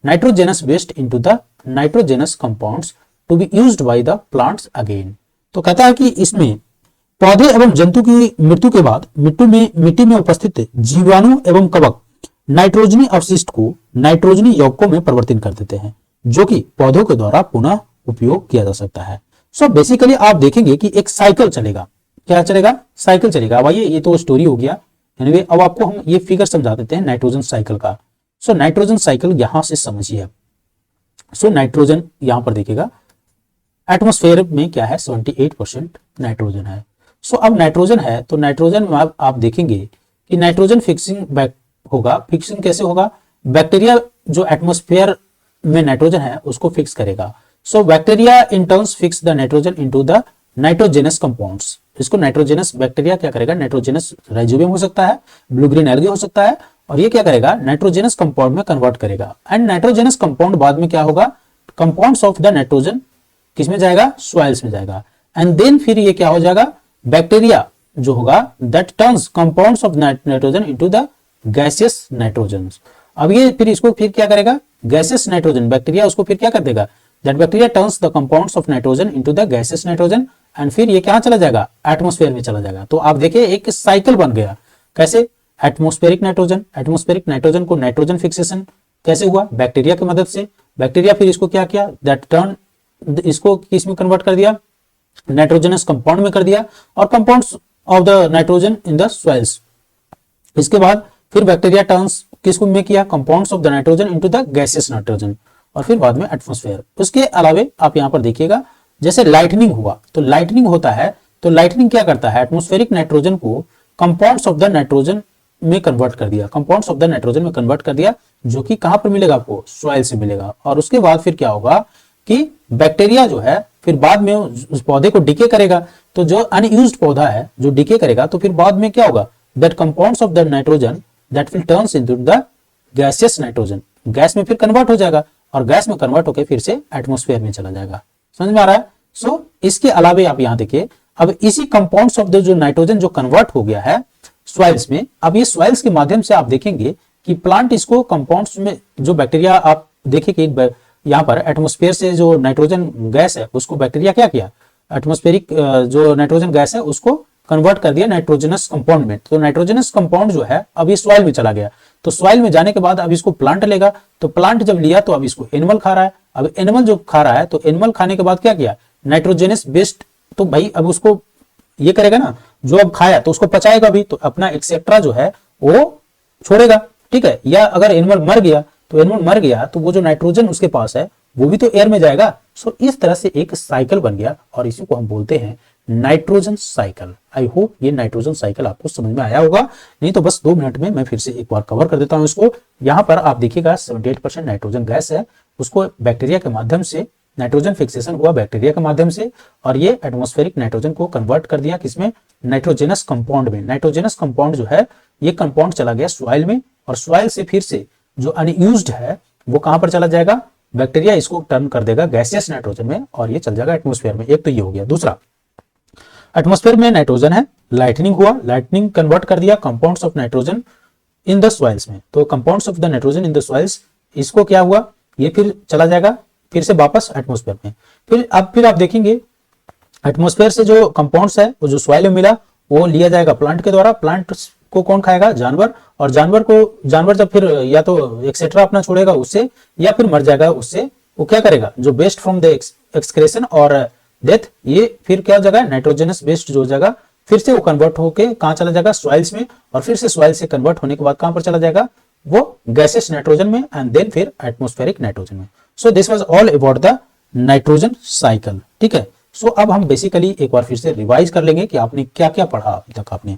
nitrogenous waste into the nitrogenous compounds to be used by the plants again। तो कहता है कि इसमें पौधे एवं जंतु की मृत्यु के बाद मिट्टी में उपस्थित जीवाणु एवं कवक नाइट्रोजनी अवशिष्ट को नाइट्रोजनी यौगिकों में परिवर्तित कर देते हैं, जो कि पौधों के द्वारा पुनः उपयोग किया जा सकता है। सो बेसिकली आप देखेंगे कि एक साइकिल चलेगा। क्या चलेगा? साइकिल चलेगा। अब आइए, ये तो स्टोरी हो गया। एनीवे, अब आपको हम ये फिगर समझा देते हैं नाइट्रोजन साइकिल का। सो नाइट्रोजन साइकिल यहां से समझिए। सो नाइट्रोजन यहां पर देखिएगा, एटमॉस्फेयर में क्या है, 78% नाइट्रोजन है। सो अब नाइट्रोजन है तो नाइट्रोजन में आप देखेंगे कि नाइट्रोजन फिक्सिंग होगा। फिक्सिंग कैसे होगा? बैक्टीरिया जो एटमॉस्फेयर में नाइट्रोजन है उसको फिक्स करेगा। So bacteria in turns fix the nitrogen into the nitrogenous compounds. इसको नाइट्रोजेनस बैक्टीरिया क्या करेगा, नाइट्रोजेनस राइजोबियम हो सकता है, ब्लू ग्रीन एल्गी हो सकता है, और ये क्या करेगा, नाइट्रोजेनस कंपाउंड में कन्वर्ट करेगा। एंड नाइट्रोजेनस कंपाउंड बाद में क्या होगा, कंपाउंड्स ऑफ द नाइट्रोजन किसमें जाएगा, सॉइल्स में जाएगा। एंड देन फिर ये क्या हो जाएगा, बैक्टीरिया जो होगा that turns compounds of nitrogen into the gaseous nitrogen. अब ये फिर इसको फिर क्या करेगा, गैसियस नाइट्रोजन, बैक्टीरिया उसको फिर क्या कर देगा, that bacteria turns the compounds of nitrogen into the gaseous nitrogen, and फिर ये कहां चला जाएगा, एटमॉस्फेयर में चला जाएगा। तो आप देखिए एक साइकिल बन गया। कैसे? एटमॉस्फेरिक नाइट्रोजन को नाइट्रोजन फिक्सेशन कैसे हुआ, बैक्टीरिया की मदद से। बैक्टीरिया फिर इसको क्या किया, दैट टर्न इसको किस में कन्वर्ट कर दिया, नाइट्रोजनस कंपाउंड में कर दिया, और compounds of the nitrogen in the soils. इसके बाद फिर बैक्टीरिया टर्न्स किसको में किया, compounds of the nitrogen into the gaseous nitrogen, और फिर बाद में एटमॉस्फेयर। उसके अलावे आप यहां पर देखिएगा, जैसे लाइटनिंग हुआ तो लाइटनिंग होता है, तो लाइटनिंग क्या करता है, एटमॉस्फेरिक नाइट्रोजन को कंपाउंड्स ऑफ द नाइट्रोजन में कन्वर्ट कर दिया, कंपाउंड्स ऑफ द नाइट्रोजन में कन्वर्ट कर दिया, जो कि कहां पर मिलेगा आपको, सॉइल से मिलेगा। और उसके बाद फिर क्या होगा कि बैक्टीरिया जो है फिर बाद में उस पौधे को डिके करेगा। तो जो अनयूज्ड पौधा है जो डिके करेगा, तो फिर बाद में क्या होगा, that compounds of the nitrogen that will turns into the gaseous nitrogen, gas में फिर कन्वर्ट हो जाएगा, और गैस में कन्वर्ट होकर फिर से एटमॉस्फेयर में चला जाएगा। समझ में आ रहा है? सो इसके अलावा आप यहां देखिए, अब इसी कंपाउंड्स ऑफ द जो नाइट्रोजन जो कन्वर्ट हो गया है सॉइल्स में, अब ये सॉइल्स के माध्यम से आप देखेंगे कि प्लांट इसको कंपाउंड्स में जो बैक्टीरिया, आप देखिए कि यहाँ पर एटमॉस्फेयर से जो नाइट्रोजन गैस है उसको बैक्टीरिया क्या किया, एटमॉस्फेरिक जो नाइट्रोजन गैस है उसको कन्वर्ट कर दिया नाइट्रोजनस कंपाउंड में। तो नाइट्रोजनस कंपाउंड जो है अब ये सॉइल में चला गया, तो सॉइल में जाने के बाद अब इसको प्लांट लेगा, तो प्लांट जब लिया तो अब इसको एनिमल खा रहा है। अब एनिमल जो खा रहा है, तो एनिमल खाने के बाद क्या किया, नाइट्रोजनस बेस्ड, तो भाई अब उसको ये करेगा ना, जो अब खाया तो उसको पचाएगा भी, तो अपना एक्सेट्रा जो है वो छोड़ेगा, ठीक है। या अगर एनिमल मर गया, तो एनिमल मर गया तो वो जो नाइट्रोजन उसके पास है वो भी तो एयर में जाएगा। सो इस तरह से एक साइकिल बन गया, और इसी को हम बोलते हैं नाइट्रोजन साइकिल। आई होप ये नाइट्रोजन साइकिल आपको समझ में आया होगा, नहीं तो बस 2 मिनट में मैं फिर से एक बार कवर कर देता हूं इसको। यहां पर आप देखिएगा 78% नाइट्रोजन गैस है, उसको बैक्टीरिया के माध्यम से नाइट्रोजन फिक्सेशन हुआ बैक्टीरिया के माध्यम से, और ये एटमॉस्फेरिक नाइट्रोजन को कन्वर्ट कर दिया किसमें, नाइट्रोजनस कंपाउंड में। नाइट्रोजनस कंपाउंड जो है ये कंपाउंड चला गया सॉइल में, और सॉइल से फिर से जो अनयूज्ड है वो कहां पर चला जाएगा, बैक्टीरिया इसको टर्न कर देगा गैसियस नाइट्रोजन में, और ये चल जाएगा एटमॉस्फेयर में। एक तो ये हो गया। दूसरा, एटमॉस्फेयर में नाइट्रोजन है, लाइटनिंग हुआ, लाइटनिंग कन्वर्ट कर दिया compounds of nitrogen in the soils में। तो compounds of the nitrogen in the soils, इसको क्या हुआ, ये फिर चला जाएगा फिर से वापस एटमॉस्फेयर में। फिर आप देखेंगे एटमॉस्फेयर से जो कंपाउंड्स है वो जो सॉइल में मिला वो लिया जाएगा प्लांट के द्वारा। प्लांट को कौन खाएगा, जानवर, और जानवर जब फिर या तो एक्सेट्रा अपना छोड़ेगा उससे, या फिर मर जाएगा उससे, वो क्या करेगा, जो बेस्ट फ्रॉम द एक्सक्रेशन और डेथ, ये फिर क्या हो जाएगा, नाइट्रोजनस बेस्ड जो हो जाएगा, फिर से वो कन्वर्ट होके कहां चला जाएगा, सॉइल्स में, और फिर से सॉइल से कन्वर्ट होने के बाद कहां पर चला जाएगा, वो गैसेस नाइट्रोजन में, एंड देन फिर एटमॉस्फेरिक नाइट्रोजन में। सो this was all about the nitrogen cycle, ठीक है। सो अब हम बेसिकली एक बार फिर से रिवाइज कर लेंगे कि आपने क्या क्या पढ़ा अभी तक आपने।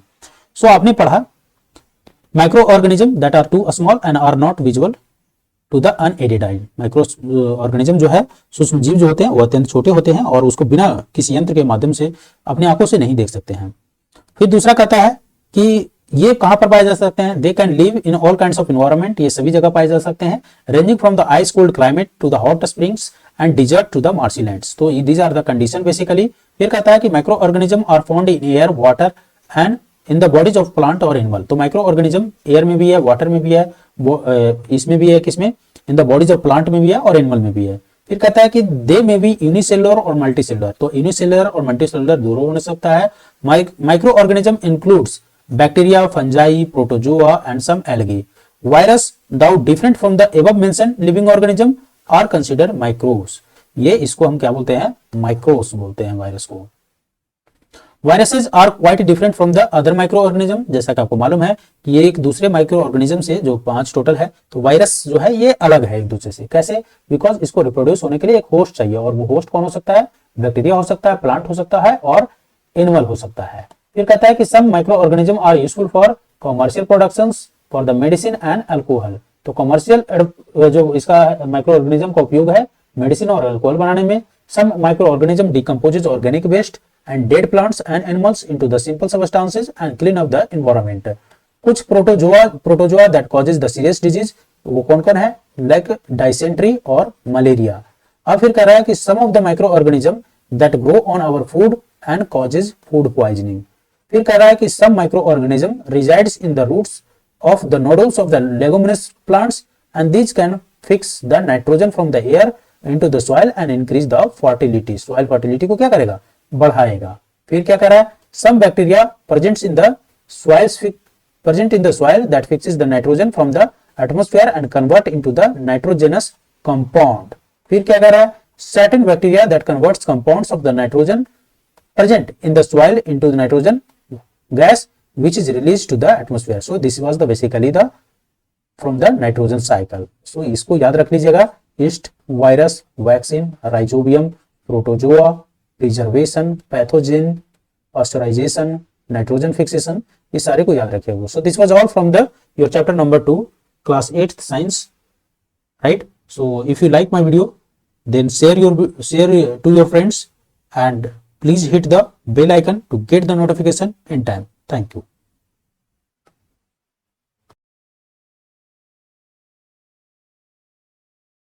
सो आपने पढ़ा micro organism that are too small and are not visual to the unaided eye. Micro organism जो है, सूक्ष्म जीव जो होते हैं वो अत्यंत छोटे होते हैं और उसको बिना किसी यंत्र के माध्यम से अपनी आंखों से नहीं देख सकते हैं। फिर दूसरा कहता है कि ये कहां पर पाए जा सकते हैं, they can live in all kinds of environment, ये सभी जगह पाए जा सकते हैं, ranging from the ice cold climate to the hot springs and desert to the marshy lands. तो these are the condition basically. फिर कहता है कि micro organism are found in air, water and in the bodies of plant और animal. तो micro organism air में भी है, वाटर में भी है, इसमें भी है, किसमें, इन द बॉडीज ऑफ प्लांट में भी है और एनिमल में भी है। फिर कहता है कि दे में भी यूनिसेलुलर और मल्टीसेलुलर। तो यूनिसेलुलर और मल्टीसेलुलर दोनों हो सकता है। Micro organism includes bacteria, fungi, protozoa and some algae. Virus, though different from the above mentioned living organism, are considered microbes। ये इसको हम क्या बोलते हैं, माइक्रोब्स बोलते हैं वायरस को। Viruses are quite different from the other micro organism. जैसा कि आपको मालूम है कि ये एक दूसरे माइक्रो ऑर्गेनिज्म से, जो 5 टोटल है, तो वायरस जो है ये अलग है एक दूसरे से। कैसे, बिकॉज इसको रिप्रोड्यूस होने के लिए एक होस्ट चाहिए, और वो होस्ट कौन हो सकता है, बैक्टीरिया हो सकता है, प्लांट हो सकता है, और एनिमल हो सकता है। फिर कहता है कि some micro organism are useful for commercial productions, for the medicine and alcohol. तो कॉमर्शियल जो इसका माइक्रो ऑर्गेनिज्म का उपयोग है मेडिसिन और अल्कोहल बनाने में। Some micro organism decomposes organic waste and dead plants and animals into the simple substances and clean up the environment। कुछ protozoa that causes the serious disease, वो कौन कौन है, like dysentery और मलेरिया। अब फिर कह रहा है कि some of the microorganism that grow on our food and causes food poisoning। फिर कह रहा है कि some microorganism resides in the roots of the nodules of the leguminous plants and these can fix the nitrogen from the air into the soil and increase the fertility। soil fertility को क्या करेगा, बढ़ाएगा। फिर क्या कर रहा है, some bacteria present in the soil that fixes the nitrogen from the atmosphere and convert into the nitrogenous compound। फिर क्या कर रहा है, certain bacteria that converts compounds of the nitrogen present in the soil into the nitrogen gas which is released to the atmosphere। so this was the basically the from the nitrogen cycle। so इसको याद रख लीजिएगा, yeast, virus, vaccine, rhizobium, protozoa, preservation, pathogen, pasteurisation, nitrogen fixation, इस सारे को याद रखिएगा। So this was all from the your chapter number 2 class 8th science, right. So if you like my video then share to your friends and please hit the bell icon to get the notification in time. Thank you.